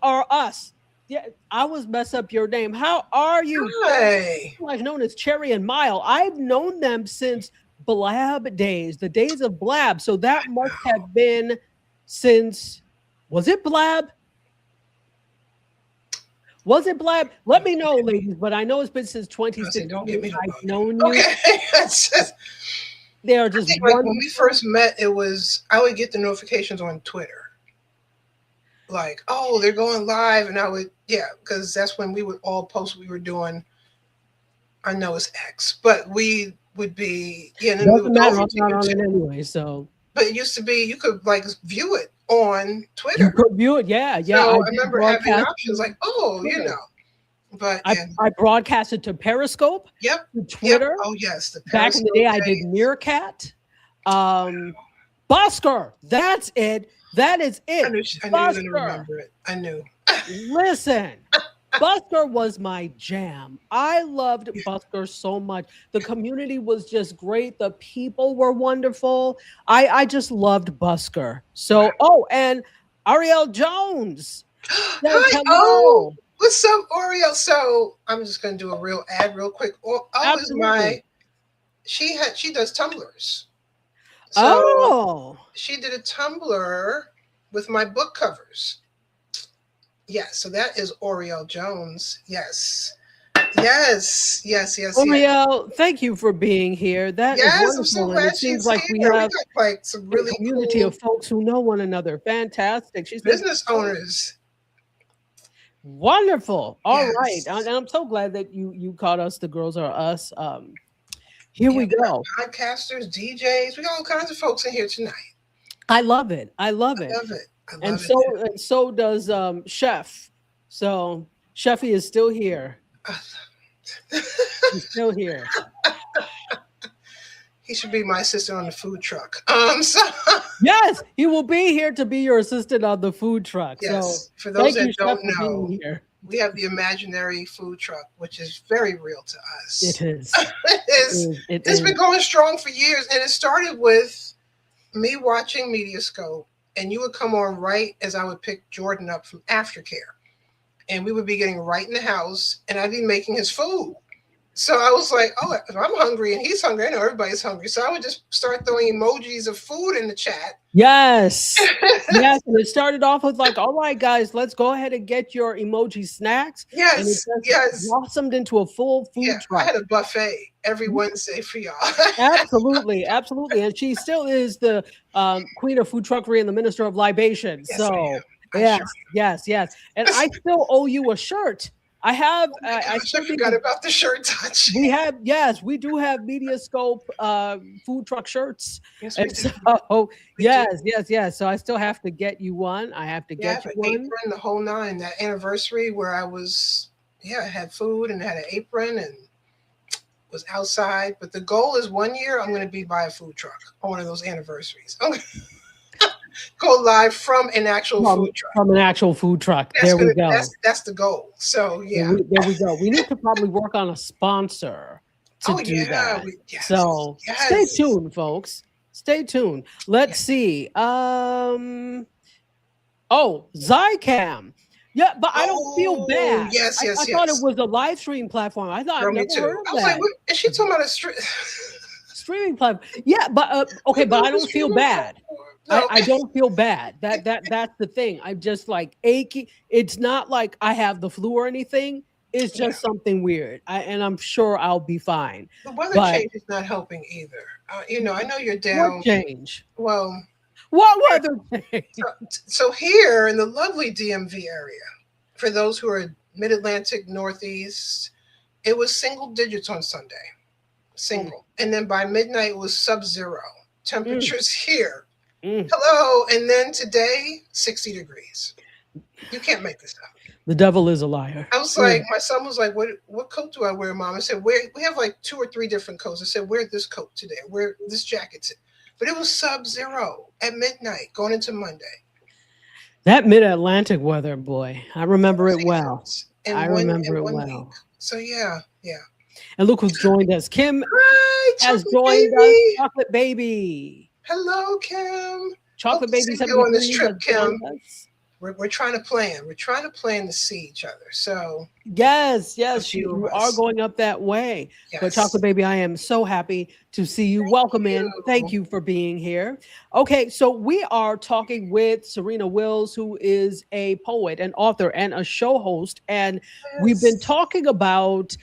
[SPEAKER 2] are us. Yeah, I was mess up your name. How are you?
[SPEAKER 3] Hi.
[SPEAKER 2] Like known as Cherry and Mile. I've known them since Blab days, the days of Blab. So that must have been since, was it Blab? Was it Blab? Let me know, ladies, but I know it's been since
[SPEAKER 3] I say,
[SPEAKER 2] 2016.
[SPEAKER 3] don't get me no
[SPEAKER 2] I've
[SPEAKER 3] bug.
[SPEAKER 2] known you.
[SPEAKER 3] Okay. It's just,
[SPEAKER 2] They are
[SPEAKER 3] I
[SPEAKER 2] just
[SPEAKER 3] think like when
[SPEAKER 2] wonderful.
[SPEAKER 3] we first met, it was I would get the notifications on Twitter. Like, oh, they're going live, and I would, because that's when we would all post what we were doing. I know it's X, but we would be, and then we
[SPEAKER 2] Doesn't
[SPEAKER 3] would go
[SPEAKER 2] matter.
[SPEAKER 3] over
[SPEAKER 2] I'm
[SPEAKER 3] to
[SPEAKER 2] not on it
[SPEAKER 3] YouTube.
[SPEAKER 2] anyway, so
[SPEAKER 3] But it used to be you could like view it on
[SPEAKER 2] you
[SPEAKER 3] Twitter.
[SPEAKER 2] could view it. Yeah, yeah.
[SPEAKER 3] So I
[SPEAKER 2] did
[SPEAKER 3] remember having
[SPEAKER 2] broadcast
[SPEAKER 3] options
[SPEAKER 2] to
[SPEAKER 3] like, oh,
[SPEAKER 2] Twitter.
[SPEAKER 3] But
[SPEAKER 2] I broadcasted to Periscope,
[SPEAKER 3] yep,
[SPEAKER 2] to Twitter.
[SPEAKER 3] Oh yes, the
[SPEAKER 2] Back in the day, I did
[SPEAKER 3] days.
[SPEAKER 2] Meerkat. Busker. That's it. That is
[SPEAKER 3] I
[SPEAKER 2] it.
[SPEAKER 3] knew you were going to remember it. I knew.
[SPEAKER 2] Listen, Busker was my jam. I loved Busker so much. The community was just great. The people were wonderful. I just loved Busker. So, and Ariel Jones says
[SPEAKER 3] Hi,
[SPEAKER 2] hello.
[SPEAKER 3] what's up, Oreo? So I'm just going to do a real ad real quick.
[SPEAKER 2] Absolutely.
[SPEAKER 3] She does tumblers. So she did a tumbler with my book covers. Yes, so that is Oriel Jones. Yes.
[SPEAKER 2] Oriel, thank you for being here. That is wonderful.
[SPEAKER 3] I'm so
[SPEAKER 2] and
[SPEAKER 3] glad
[SPEAKER 2] it seems
[SPEAKER 3] she's
[SPEAKER 2] like
[SPEAKER 3] here.
[SPEAKER 2] we have
[SPEAKER 3] got like some really
[SPEAKER 2] a community
[SPEAKER 3] cool
[SPEAKER 2] of folks who know one another. Fantastic. She's
[SPEAKER 3] business owners.
[SPEAKER 2] Wonderful. All right. And I'm so glad that you caught us. The girls are us. Here we go.
[SPEAKER 3] Podcasters, DJs, we got all kinds of folks in here tonight.
[SPEAKER 2] I love it. I love it. And so does Chef. So Chefy is still here. He's still here.
[SPEAKER 3] He should be my assistant on the food truck.
[SPEAKER 2] Yes, he will be here to be your assistant on the food truck.
[SPEAKER 3] Yes.
[SPEAKER 2] So
[SPEAKER 3] For those that don't
[SPEAKER 2] Chef,
[SPEAKER 3] know,
[SPEAKER 2] here.
[SPEAKER 3] We have the imaginary food truck, which is very real to us.
[SPEAKER 2] It is.
[SPEAKER 3] It's been going strong for years, and it started with me watching MediaScope, and you would come on right as I would pick Jordan up from aftercare, and we would be getting right in the house, and I'd be making his food. So I was like, oh, if I'm hungry and he's hungry, I know everybody's hungry. So I would just start throwing emojis of food in the chat.
[SPEAKER 2] Yes. Yes. And it started off with like, all right, guys, let's go ahead and get your emoji snacks.
[SPEAKER 3] Yes.
[SPEAKER 2] And it blossomed into a full food truck.
[SPEAKER 3] I had a buffet every Wednesday for y'all.
[SPEAKER 2] Absolutely. Absolutely. And she still is the queen of food truckery and the minister of libation.
[SPEAKER 3] Yes,
[SPEAKER 2] so yes. And I still owe you a shirt. I have. I
[SPEAKER 3] forgot about the shirt touch.
[SPEAKER 2] We do have MediaScope food truck shirts.
[SPEAKER 3] Yes,
[SPEAKER 2] we do. So yes. So I still have to get you one. I have to get you one.
[SPEAKER 3] Apron, the whole nine. That anniversary where I was, I had food and I had an apron and was outside. But the goal is 1 year I'm going to be by a food truck on one of those anniversaries. I'm going to go live from an actual food truck.
[SPEAKER 2] From an actual food truck.
[SPEAKER 3] That's
[SPEAKER 2] There we
[SPEAKER 3] gonna,
[SPEAKER 2] go.
[SPEAKER 3] that's the goal. So yeah.
[SPEAKER 2] There we go. We need to probably work on a sponsor to do that.
[SPEAKER 3] Yes,
[SPEAKER 2] So stay tuned, folks. Stay tuned. Let's see. Oh, Zycam. Yeah, but I don't feel bad.
[SPEAKER 3] Yes.
[SPEAKER 2] I thought it was a live stream platform. I thought I've never heard of
[SPEAKER 3] I was
[SPEAKER 2] that.
[SPEAKER 3] like, what, is she talking about a
[SPEAKER 2] streaming platform? Yeah, but okay, but I don't feel bad. No. I don't feel bad. That's the thing. I'm just like achy. It's not like I have the flu or anything. It's just something weird. And I'm sure I'll be fine.
[SPEAKER 3] The weather change is not helping either. I know you're down.
[SPEAKER 2] What change?
[SPEAKER 3] Well,
[SPEAKER 2] what weather change?
[SPEAKER 3] So here in the lovely DMV area, for those who are Mid-Atlantic, Northeast, it was single digits on Sunday. Single. And then by midnight, it was sub-zero. Temperatures here. Hello. And then today, 60 degrees. You can't make this up.
[SPEAKER 2] The devil is a liar.
[SPEAKER 3] I was like, my son was like, what coat do I wear, Mom? I said, we have like 2 or 3 different coats. I said, wear this coat today. Wear this jacket today. But it was sub-zero at midnight going into Monday. That
[SPEAKER 2] Mid-Atlantic weather, boy. I remember it well. I remember it well.
[SPEAKER 3] Week. So yeah.
[SPEAKER 2] And look who's joined us. Kim has joined us. Chocolate Baby.
[SPEAKER 3] Hello, Kim.
[SPEAKER 2] Chocolate Baby's
[SPEAKER 3] having on this trip, Kim. We're trying to plan. We're trying to plan to see each other. So
[SPEAKER 2] yes, you are going up that way. Yes. But Chocolate Baby, I am so happy to see you. Welcome in. Thank you for being here. Okay, so we are talking with Serena Wills, who is a poet, an author, and a show host. And we've been talking about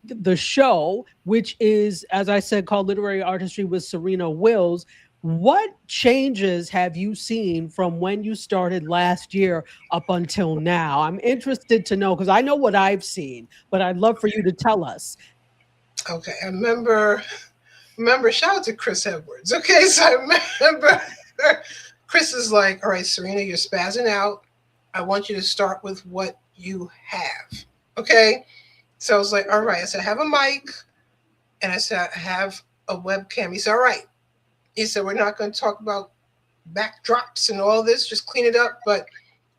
[SPEAKER 2] the show, which is, as I said, called Literary Artistry with Serena Wills. What changes have you seen from when you started last year up until now? I'm interested to know because I know what I've seen, but I'd love for you to tell us.
[SPEAKER 3] Okay, I remember, shout out to Chris Edwards. Okay, so I remember Chris is like, all right, Serena, you're spazzing out. I want you to start with what you have. Okay, so I was like, all right. I said, I have a mic, and I said, I have a webcam. He said, all right. He said, we're not going to talk about backdrops and all this, just clean it up, but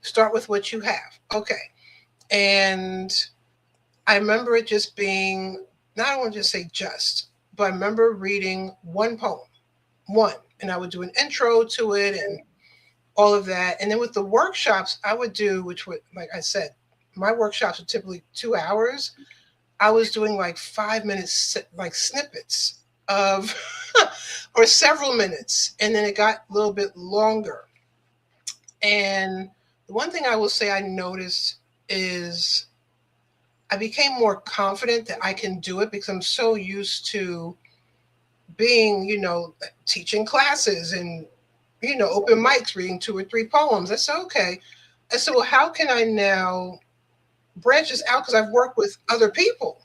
[SPEAKER 3] start with what you have. Okay. And I remember it just being, not I don't want to just say just, but I remember reading one poem, and I would do an intro to it and all of that. And then with the workshops I would do, which would, like I said, my workshops are typically 2 hours. I was doing like 5 minutes, like snippets of or several minutes, and then it got a little bit longer. And the one thing I will say I noticed is I became more confident that I can do it because I'm so used to being, teaching classes and, open mics, reading 2 or 3 poems. I said, okay. I said, well, how can I now branch this out? Because I've worked with other people.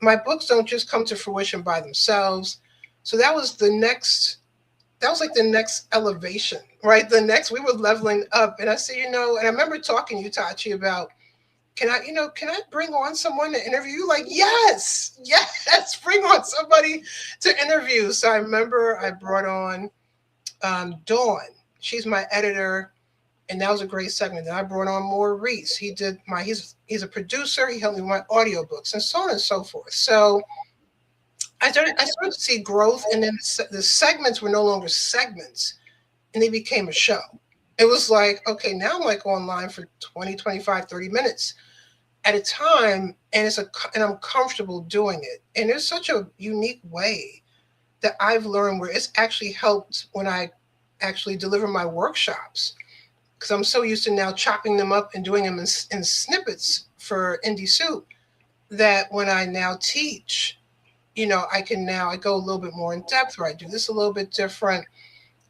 [SPEAKER 3] My books don't just come to fruition by themselves. So that was like the next elevation, right? We were leveling up. And I said, and I remember talking to you, Tachi, about, can I bring on someone to interview you? Like, yes, bring on somebody to interview. So I remember I brought on Dawn. She's my editor. And that was a great segment. Then I brought on Maurice. He's a producer. He helped me with my audiobooks and so on and so forth. So I started to see growth, and then the segments were no longer segments, and they became a show. It was like, okay, now I'm like online for 20, 25, 30 minutes at a time, and I'm comfortable doing it. And there's such a unique way that I've learned where it's actually helped when I actually deliver my workshops, because I'm so used to now chopping them up and doing them in snippets for Indie Soup that when I now teach, I go a little bit more in depth, or I do this a little bit different,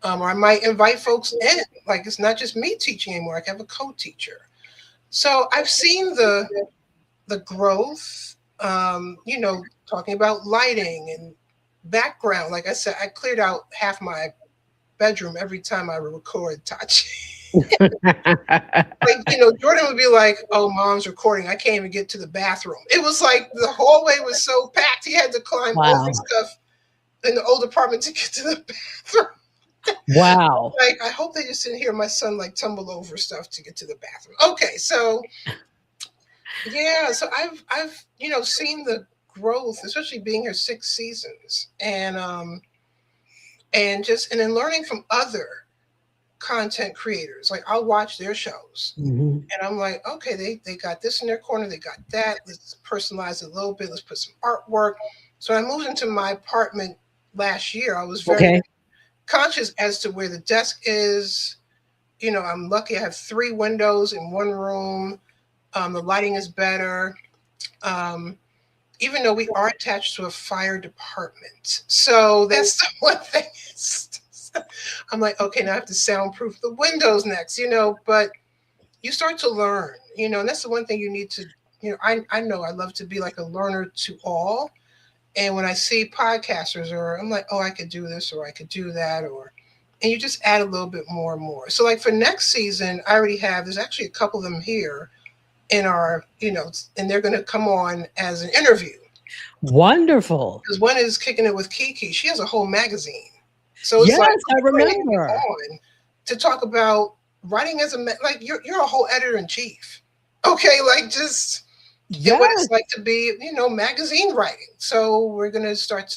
[SPEAKER 3] or I might invite folks in. Like, it's not just me teaching anymore. I have a co-teacher. So I've seen the growth, talking about lighting and background. Like I said, I cleared out half my bedroom every time I record Tachi. Like, Jordan would be like, "Oh, mom's recording. I can't even get to the bathroom." It was like the hallway was so packed, he had to climb
[SPEAKER 2] Wow.
[SPEAKER 3] over stuff in the old apartment to get to the bathroom.
[SPEAKER 2] Wow.
[SPEAKER 3] Like, I hope they just didn't hear my son like tumble over stuff to get to the bathroom. Okay, so yeah, so I've seen the growth, especially being here 6 seasons, and then learning from other content creators. Like, I'll watch their shows,
[SPEAKER 2] Mhm.
[SPEAKER 3] and I'm like, okay, they got this in their corner, they got that. Let's personalize it a little bit. Let's put some artwork. So I moved into my apartment last year. I was very conscious as to where the desk is. I'm lucky I have 3 windows in one room. The lighting is better. Even though we are attached to a fire department. So that's the one thing. I'm like, okay, now I have to soundproof the windows next, but you start to learn, and that's the one thing you need to, I know I love to be like a learner to all. And when I see podcasters, or I'm like, oh, I could do this, or I could do that, and you just add a little bit more and more. So like for next season, I already there's actually a couple of them here in our, and they're going to come on as an interview.
[SPEAKER 2] Wonderful.
[SPEAKER 3] Because one is Kicking It with Kiki. She has a whole magazine. So it's
[SPEAKER 2] yes,
[SPEAKER 3] like,
[SPEAKER 2] I remember.
[SPEAKER 3] On to talk about writing as like you're a whole editor in chief. Okay, like just what it's like to be, magazine writing. So I'm going to start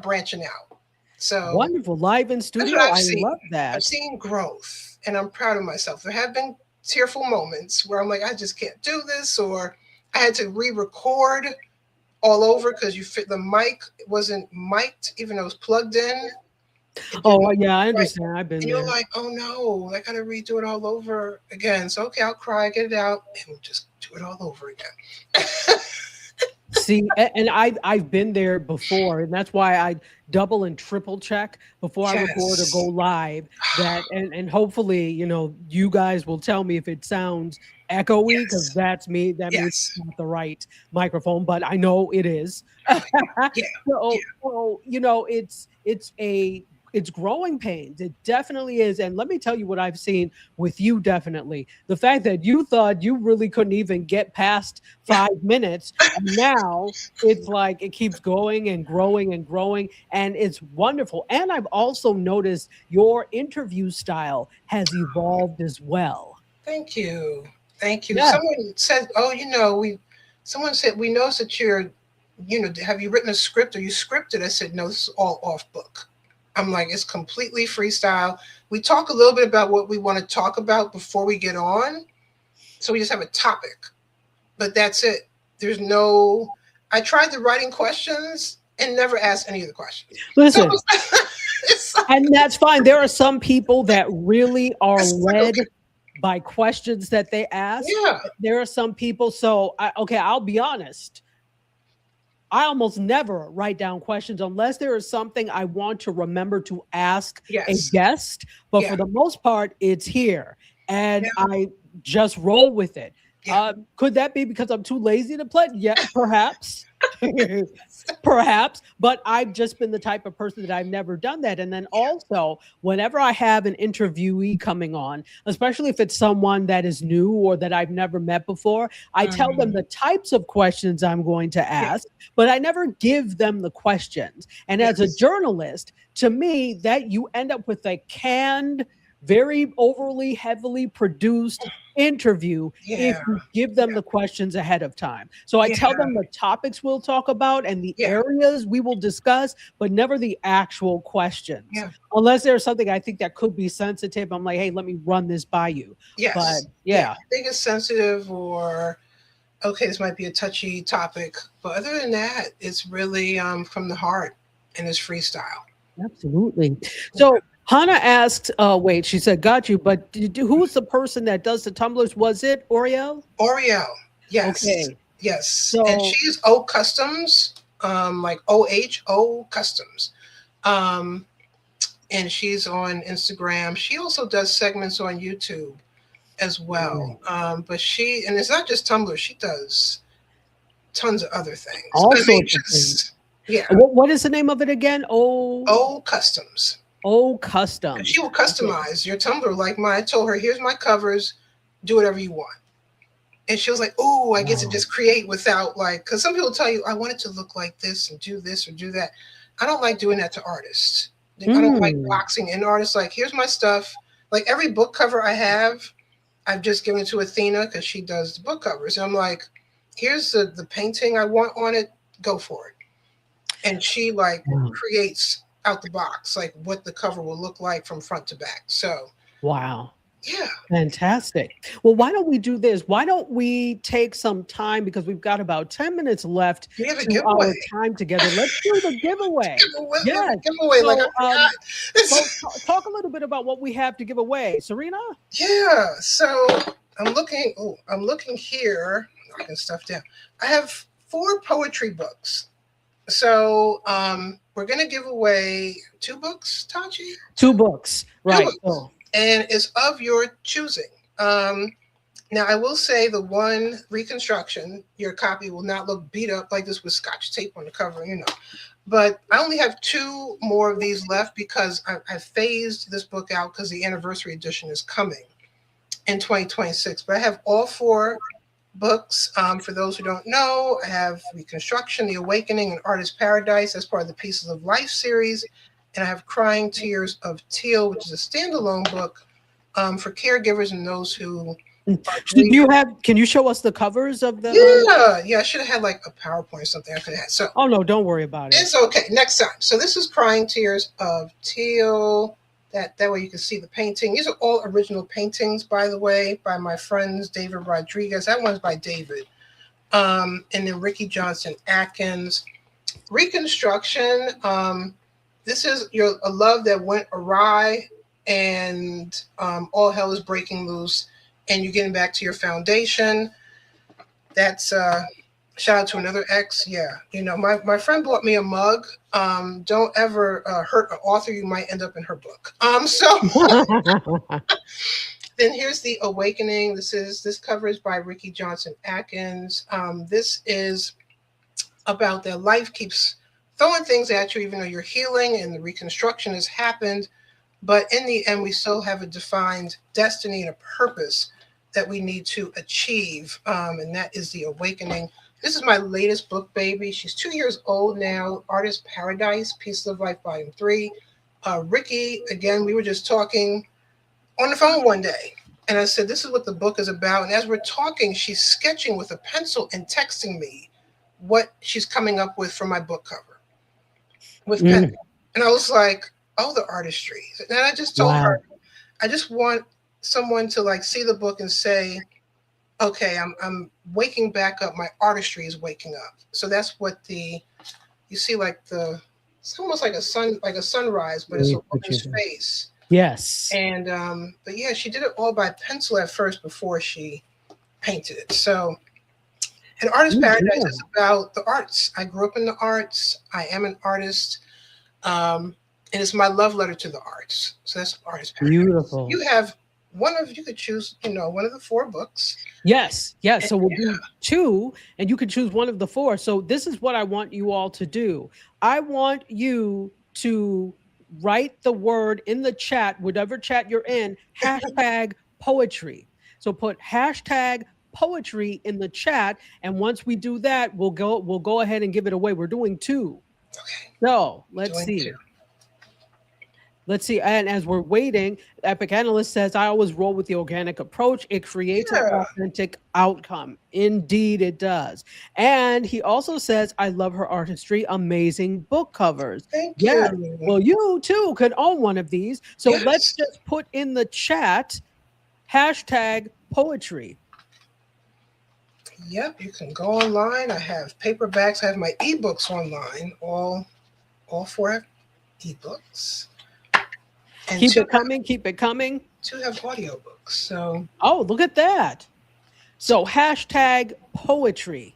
[SPEAKER 3] branching out. So
[SPEAKER 2] wonderful. Live in studio. I love that.
[SPEAKER 3] I've seen growth, and I'm proud of myself. There have been tearful moments where I'm like, I just can't do this, or I had to re-record all over because the mic wasn't mic'd, even though it was plugged in.
[SPEAKER 2] Oh yeah, I understand. I've been
[SPEAKER 3] and
[SPEAKER 2] there.
[SPEAKER 3] You're like, oh no, I gotta redo it all over again. So okay, I'll cry, get it out, and we'll just do it all over again.
[SPEAKER 2] See, and I've been there before, and that's why I double and triple check before I record or go live. That and hopefully, you guys will tell me if it sounds echoey, because that's me. That means it's not the right microphone, but I know it is. So, it's growing pains. It definitely is. And let me tell you what I've seen with you. Definitely the fact that you thought you really couldn't even get past 5 minutes, and now it's like it keeps going and growing and growing, and it's wonderful. And I've also noticed your interview style has evolved as well.
[SPEAKER 3] Thank you.
[SPEAKER 2] Yeah.
[SPEAKER 3] Someone said, someone said, we noticed that you're, have you written a script or you scripted? I said, no, this is all off book. I'm like, it's completely freestyle. We talk a little bit about what we want to talk about before we get on. So we just have a topic, but that's it. I tried the writing questions and never asked any of the questions.
[SPEAKER 2] Listen, and that's fine. There are some people that really are led by questions that they ask.
[SPEAKER 3] Yeah.
[SPEAKER 2] There are some people. So, I'll be honest. I almost never write down questions unless there is something I want to remember to ask a guest. But for the most part, it's here. And I just roll with it. Could that be because I'm too lazy to play? Yeah, perhaps. Perhaps. But I've just been the type of person that I've never done that. And then also, whenever I have an interviewee coming on, especially if it's someone that is new or that I've never met before, I tell them the types of questions I'm going to ask, but I never give them the questions. And as a journalist, to me, that you end up with a canned, very overly heavily produced interview if you give them the questions ahead of time. So I tell them the topics we'll talk about and the areas we will discuss, but never the actual questions. Unless there's something I think that could be sensitive. I'm like, hey, let me run this by you. But
[SPEAKER 3] I think it's sensitive, or okay, this might be a touchy topic. But other than that, it's really from the heart, and it's freestyle.
[SPEAKER 2] Absolutely. So Hannah asked, she said, got you, but who was the person that does the tumblers? Was it Oriel?
[SPEAKER 3] Oriel, yes. Okay. Yes. So, and she's O Customs, like OHO Customs. And she's on Instagram. She also does segments on YouTube as well. But and it's not just Tumblr, she does tons of other things.
[SPEAKER 2] All sorts of things.
[SPEAKER 3] Yeah.
[SPEAKER 2] What is the name of it again? O
[SPEAKER 3] Customs.
[SPEAKER 2] Oh, custom.
[SPEAKER 3] And she will customize your tumbler like mine. I told her, here's my covers, do whatever you want. And she was like, oh, I get to just create without like, because some people tell you, I want it to look like this and do this or do that. I don't like doing that to artists. I don't like boxing in artists. Like, here's my stuff. Like every book cover I have, I've just given it to Athena because she does the book covers. And I'm like, here's the painting I want on it, go for it. And she like creates out the box, like what the cover will look like from front to back. So,
[SPEAKER 2] wow.
[SPEAKER 3] Yeah.
[SPEAKER 2] Fantastic. Well, why don't we do this? Why don't we take some time, because we've got about 10 minutes left
[SPEAKER 3] we have a
[SPEAKER 2] to
[SPEAKER 3] giveaway.
[SPEAKER 2] our time together. Let's do the giveaway.
[SPEAKER 3] Yeah. Giveaway.
[SPEAKER 2] So, talk a little bit about what we have to give away. Serena?
[SPEAKER 3] Yeah. So I'm looking here. I'm knocking stuff down. I have 4 poetry books. So we're going to give away 2 books, Tachi?
[SPEAKER 2] 2 books. Right.
[SPEAKER 3] 2 books. Oh. And it's of your choosing. Now, I will say the one reconstruction, your copy will not look beat up like this with Scotch tape on the cover, you know. But I only have 2 more of these left because I phased this book out because the anniversary edition is coming in 2026. But I have all 4 books. For those who don't know, I have Reconstruction, The Awakening, and Artist Paradise as part of the Pieces of Life series. And I have Crying Tears of Teal, which is a standalone book for caregivers and those who.
[SPEAKER 2] Can you show us the covers of the?
[SPEAKER 3] Yeah. I should have had like a PowerPoint or something I could have had. So.
[SPEAKER 2] Oh no, don't worry about it.
[SPEAKER 3] It's okay. Next time. So this is Crying Tears of Teal. That way you can see the painting. These are all original paintings, by the way, by my friends David Rodriguez. That one's by David. And then Ricky Johnson Atkins. Reconstruction. This is a love that went awry, and all hell is breaking loose, and you're getting back to your foundation. That's shout out to another ex. Yeah, you know, my friend bought me a mug. Don't ever hurt an author; you might end up in her book. So then here's The Awakening. This cover is by Ricky Johnson Atkins. This is about their life keeps throwing things at you, even though you're healing and the reconstruction has happened. But in the end, we still have a defined destiny and a purpose that we need to achieve. And that is The Awakening. This is my latest book, baby. She's 2 years old now. Artist Paradise, Pieces of Life, Volume 3. Ricky, again, we were just talking on the phone one day. And I said, this is what the book is about. And as we're talking, she's sketching with a pencil and texting me what she's coming up with for my book cover. With pen. And I was like, oh, the artistry. And I just told her, I just want someone to like see the book and say, okay, I'm waking back up. My artistry is waking up. So that's what you see, like it's almost like a sunrise, but it's a woman's face.
[SPEAKER 2] Yes.
[SPEAKER 3] And but yeah, she did it all by pencil at first before she painted it. So and Artist Paradise is about the arts. I grew up in the arts. I am an artist. And it's my love letter to the arts. So that's Artist Paradise.
[SPEAKER 2] Beautiful.
[SPEAKER 3] You have you could choose, one of the 4 books.
[SPEAKER 2] Yes. So we'll do 2, and you can choose one of the 4. So this is what I want you all to do. I want you to write the word in the chat, whatever chat you're in, hashtag poetry. So put hashtag poetry in the chat, and once we do that, we'll go ahead and give it away. We're doing 2.
[SPEAKER 3] Okay.
[SPEAKER 2] So let's see. And as we're waiting, Epic Analyst says, I always roll with the organic approach. It creates an authentic outcome. Indeed, it does. And he also says, I love her artistry. Amazing book covers.
[SPEAKER 3] Thank you.
[SPEAKER 2] Well, you too could own one of these. So let's just put in the chat hashtag poetry.
[SPEAKER 3] Yep, you can go online. I have paperbacks. I have my ebooks online. All 4 ebooks. And
[SPEAKER 2] keep it coming.
[SPEAKER 3] 2 have audiobooks. So
[SPEAKER 2] look at that. So hashtag poetry.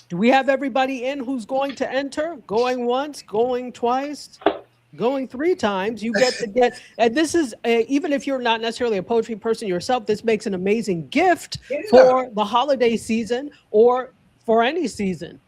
[SPEAKER 2] Do we have everybody in who's going to enter? Going once, going twice, going 3 times. You get to get, and this is even if you're not necessarily a poetry person yourself, this makes an amazing gift for the holiday season or for any season.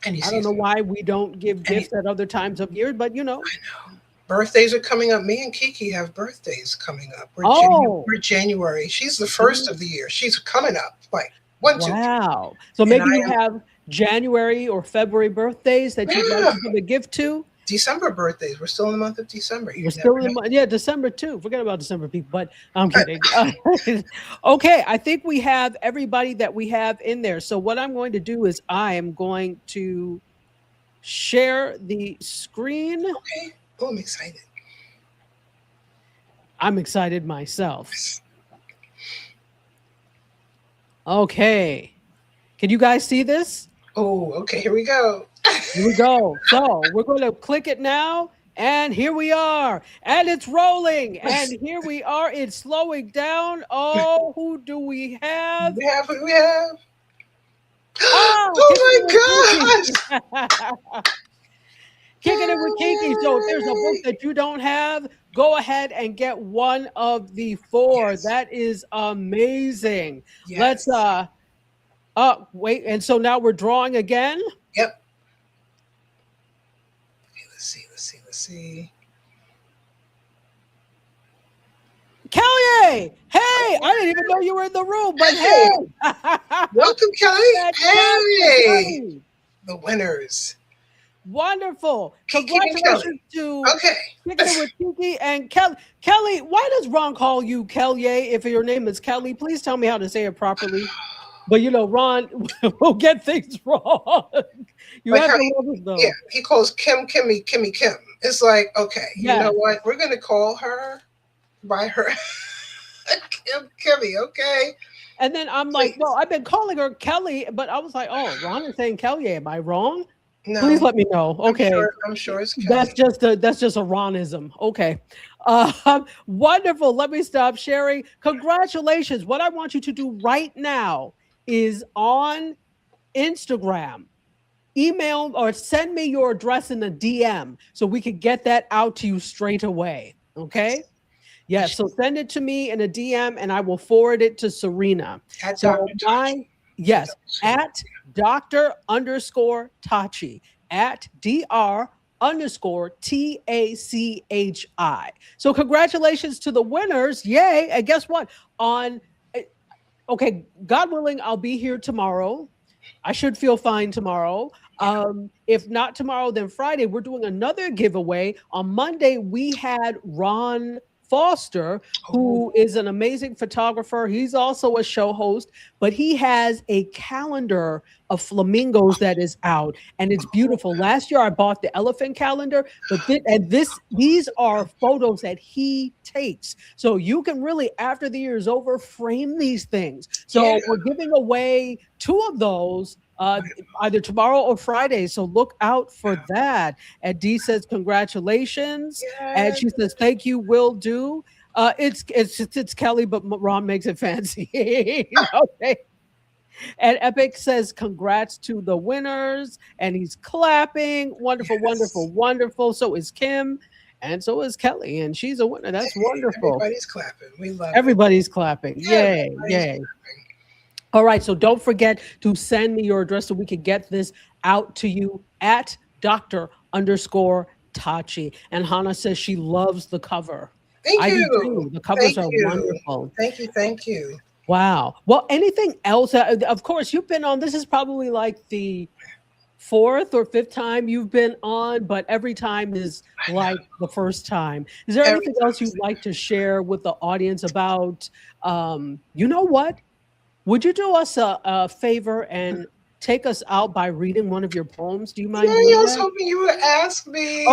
[SPEAKER 3] Any
[SPEAKER 2] I don't know
[SPEAKER 3] season.
[SPEAKER 2] why we don't give gifts at other times of year, but you know.
[SPEAKER 3] I know. Birthdays are coming up. Me and Kiki have birthdays coming up.
[SPEAKER 2] Oh,
[SPEAKER 3] We're January. She's the first of the year. She's coming up. Like 1, 2, 3.
[SPEAKER 2] wow. So
[SPEAKER 3] And
[SPEAKER 2] maybe
[SPEAKER 3] I
[SPEAKER 2] you
[SPEAKER 3] am,
[SPEAKER 2] have January or February birthdays that you'd like
[SPEAKER 3] yeah,
[SPEAKER 2] to give a gift to.
[SPEAKER 3] December birthdays. We're still in the month of December. You
[SPEAKER 2] We're
[SPEAKER 3] never
[SPEAKER 2] still in the
[SPEAKER 3] know.
[SPEAKER 2] month. Yeah, December too. Forget about December people, but I'm kidding. Okay, I think we have everybody that we have in there. So what I'm going to do is I am going to share the screen.
[SPEAKER 3] Okay. Oh, I'm excited.
[SPEAKER 2] I'm excited myself. Okay. Can you guys see this?
[SPEAKER 3] Oh, okay. Here we go.
[SPEAKER 2] Here we go. So we're going to click it now. And here we are. And it's rolling. And here we are. It's slowing down. Oh, who do we have?
[SPEAKER 3] We have who we have.
[SPEAKER 2] Oh,
[SPEAKER 3] Oh my gosh.
[SPEAKER 2] Kicking it with Kiki. So if there's a book that you don't have, go ahead and get one of the 4.
[SPEAKER 3] Yes.
[SPEAKER 2] That is amazing.
[SPEAKER 3] Yes.
[SPEAKER 2] Let's wait. And so now we're drawing again.
[SPEAKER 3] Yep. Okay, let's see.
[SPEAKER 2] Kelly, hey, I didn't even know you were in the room, but hey.
[SPEAKER 3] Welcome, Kelly. Hey.
[SPEAKER 2] Kelly.
[SPEAKER 3] The winners.
[SPEAKER 2] Wonderful.
[SPEAKER 3] Kiki and
[SPEAKER 2] Congratulations to
[SPEAKER 3] Okay.
[SPEAKER 2] Kicking It with Kiki and Kelly. Kelly, why does Ron call you Kelly if your name is Kelly? Please tell me how to say it properly. But you know, Ron will get things wrong. You
[SPEAKER 3] Like
[SPEAKER 2] have
[SPEAKER 3] how
[SPEAKER 2] to love us, though.
[SPEAKER 3] Yeah, he calls Kimmy Kim. It's like, okay,
[SPEAKER 2] Yeah.
[SPEAKER 3] You know what? We're gonna call her by her Kimmy, okay?
[SPEAKER 2] And then I'm like, well, I've been calling her Kelly, but I was like, oh, Ron is saying Kelly. Am I wrong?
[SPEAKER 3] No.
[SPEAKER 2] Please let me know. Okay.
[SPEAKER 3] I'm sure it's Kelly.
[SPEAKER 2] That's just a Ronism. Okay. Wonderful. Let me stop sharing. Congratulations. What I want you to do right now is on Instagram, email or send me your address in the DM so we could get that out to you straight away. Okay. Yes. So send it to me in a DM and I will forward it to Serena.
[SPEAKER 3] At
[SPEAKER 2] So
[SPEAKER 3] Dr.
[SPEAKER 2] yes, at Dr._Tachi at Dr._TACHI. So congratulations to the winners. Yay. And guess what? Okay, God willing, I'll be here tomorrow. I should feel fine tomorrow. If not tomorrow, then Friday, we're doing another giveaway. On Monday, we had Ron Foster, who is an amazing photographer. He's also a show host, but he has a calendar of flamingos that is out, and it's beautiful. Last year, I bought the elephant calendar, but these are photos that he takes. So you can really, after the year is over, frame these things. So we're giving away 2 of those either tomorrow or Friday. So look out for that. And Dee says, congratulations. And she says, thank you, will do. It's Kelly, but Ron makes it fancy. Okay. And Epic says, congrats to the winners. And he's clapping. Wonderful, wonderful, wonderful. So is Kim. And so is Kelly. And she's a winner. That's wonderful.
[SPEAKER 3] Everybody's clapping. We love
[SPEAKER 2] Everybody's clapping. Yay. Yay.
[SPEAKER 3] Clapping.
[SPEAKER 2] All right, so don't forget to send me your address so we can get this out to you at Dr._Tachi. And Hannah says she loves the cover.
[SPEAKER 3] Thank
[SPEAKER 2] I
[SPEAKER 3] you.
[SPEAKER 2] do too. The covers are wonderful.
[SPEAKER 3] Thank you.
[SPEAKER 2] Wow. Well, anything else? Of course, you've been on. This is probably like the 4th or 5th time you've been on, but every time is like the first time. Is there anything else you'd like to share with the audience about, you know what? Would you do us a favor and take us out by reading one of your poems? Do you mind?
[SPEAKER 3] Yeah, I was hoping you would ask me.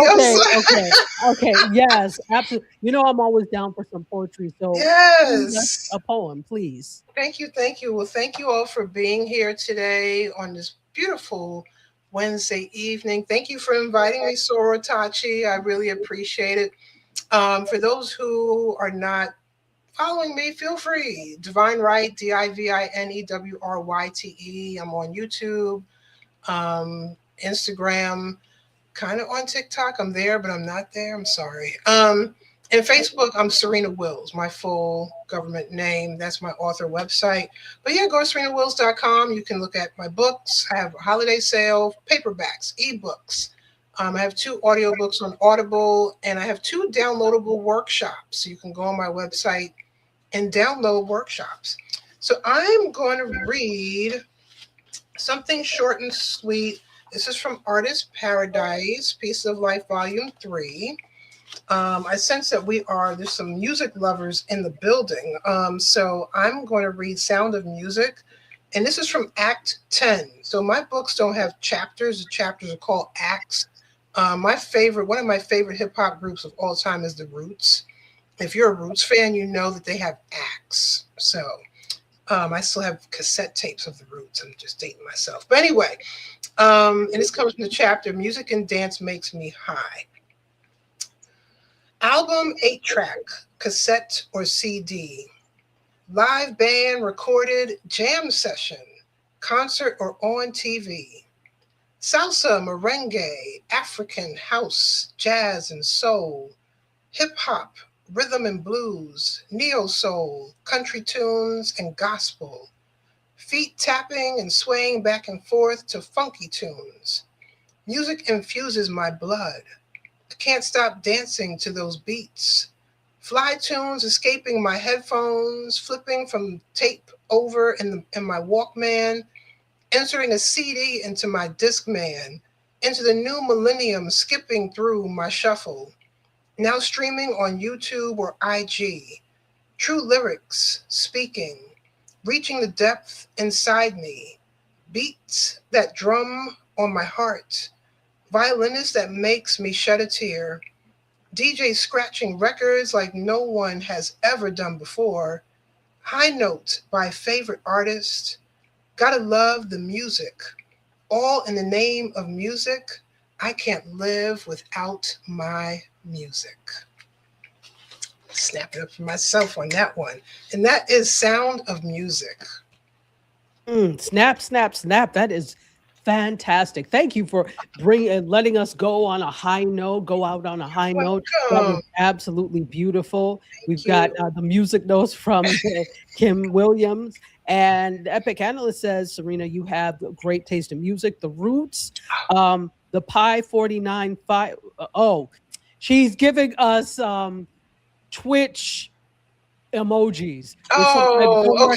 [SPEAKER 2] Okay. Yes, absolutely. You know, I'm always down for some poetry. So
[SPEAKER 3] yes,
[SPEAKER 2] a poem, please.
[SPEAKER 3] Thank you. Well, thank you all for being here today on this beautiful Wednesday evening. Thank you for inviting me, Sora Tachi. I really appreciate it. For those who are not following me, feel free. Divine Right, DIVINEWRYTE. I'm on YouTube, Instagram, kind of on TikTok. I'm there, but I'm not there. I'm sorry. And Facebook, I'm Serena Wills, my full government name. That's my author website. But yeah, go to serenawills.com. You can look at my books. I have a holiday sale, paperbacks, ebooks. I have 2 audiobooks on Audible, and I have 2 downloadable workshops. So you can go on my website and download workshops. So I'm going to read something short and sweet. This is from Artist Paradise, Piece of Life, Volume 3. I sense that there's some music lovers in the building. So I'm going to read Sound of Music. And this is from Act 10. So my books don't have chapters. The chapters are called acts. One of my favorite hip hop groups of all time is The Roots. If you're a Roots fan, you know that they have acts. So I still have cassette tapes of The Roots. I'm just dating myself. But anyway, and this comes from the chapter, Music and Dance Makes Me High. Album, 8-track, cassette or CD, live band recorded, jam session, concert or on TV, salsa, merengue, African, house, jazz and soul, hip hop, rhythm and blues, neo soul, country tunes and gospel, feet tapping and swaying back and forth to funky tunes. Music infuses my blood. I can't stop dancing to those beats. Fly tunes escaping my headphones, flipping from tape over in my Walkman, entering a CD into my Discman, into the new millennium skipping through my shuffle. Now streaming on YouTube or IG. True lyrics, speaking, reaching the depth inside me. Beats that drum on my heart. Violinist that makes me shed a tear. DJ scratching records like no one has ever done before. High note by favorite artist. Gotta love the music. All in the name of music. I can't live without my music. Snap it up for myself on that one. And that is Sound of Music.
[SPEAKER 2] Snap, snap, snap. That is fantastic. Thank you for letting us go out on a high note. That was absolutely beautiful. We've got the music notes from Kim Williams. And Epic Analyst says, Serena, you have great taste in music. The Roots, the Pi 49. She's giving us Twitch emojis.
[SPEAKER 3] Oh,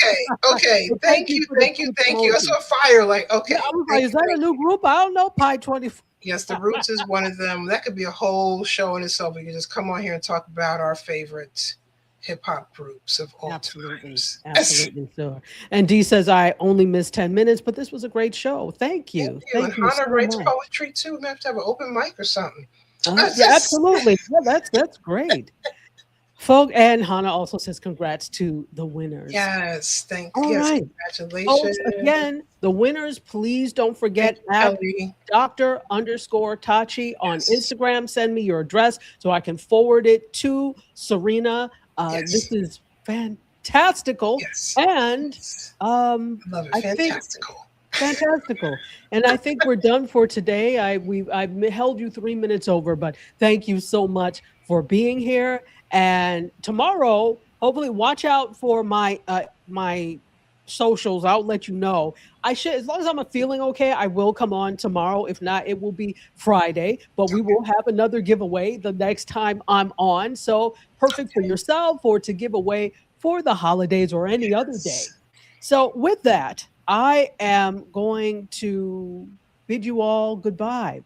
[SPEAKER 3] okay. Thank you. I saw fire. Like, okay.
[SPEAKER 2] Yeah, I was like, is that a new group? I don't know. Pi 24.
[SPEAKER 3] Yes, The Roots is one of them. That could be a whole show in itself. We could just come on here and talk about our favorite hip hop groups of all times.
[SPEAKER 2] Absolutely, sure. And Dee says, I only missed 10 minutes, but this was a great show. Thank you.
[SPEAKER 3] And Hannah writes poetry too. We have to have an open mic or something.
[SPEAKER 2] Yeah, absolutely. Yeah, that's great. Folk, and Hannah also says congrats to the winners.
[SPEAKER 3] Yes, thank
[SPEAKER 2] you.
[SPEAKER 3] Right. Congratulations.
[SPEAKER 2] Folks, again, the winners, please don't forget Dr._Tachi on Instagram. Send me your address so I can forward it to Serena. This is fantastical.
[SPEAKER 3] Yes.
[SPEAKER 2] And
[SPEAKER 3] love it.
[SPEAKER 2] Fantastical. And I think we're done for today. I held you 3 minutes over, but thank you so much for being here. And tomorrow, hopefully, watch out for my my socials. I'll let you know. As long as I'm feeling okay, I will come on tomorrow. If not, it will be Friday. But we will have another giveaway the next time I'm on. So perfect for yourself or to give away for the holidays or any other day. So with that, I am going to bid you all goodbye.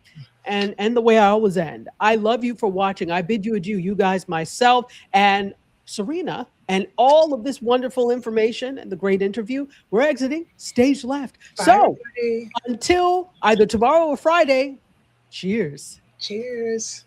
[SPEAKER 2] And the way I always end. I love you for watching. I bid you adieu, you guys, myself, and Serena, and all of this wonderful information and the great interview. We're exiting stage left.
[SPEAKER 3] Bye,
[SPEAKER 2] so
[SPEAKER 3] everybody.
[SPEAKER 2] Until either tomorrow or Friday, cheers.
[SPEAKER 3] Cheers.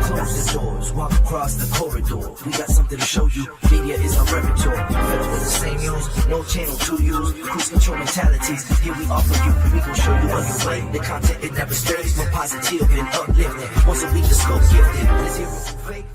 [SPEAKER 1] Close the doors, walk across the corridor. We got something to show you. Media is our repertoire. Fed up with the same news, no channel to use. Cruise control mentalities. Here we offer you. We gon' show you on your way. The content it never stays. More positive and uplifting. Once a week, the scope gifted. Let's hear it from fake.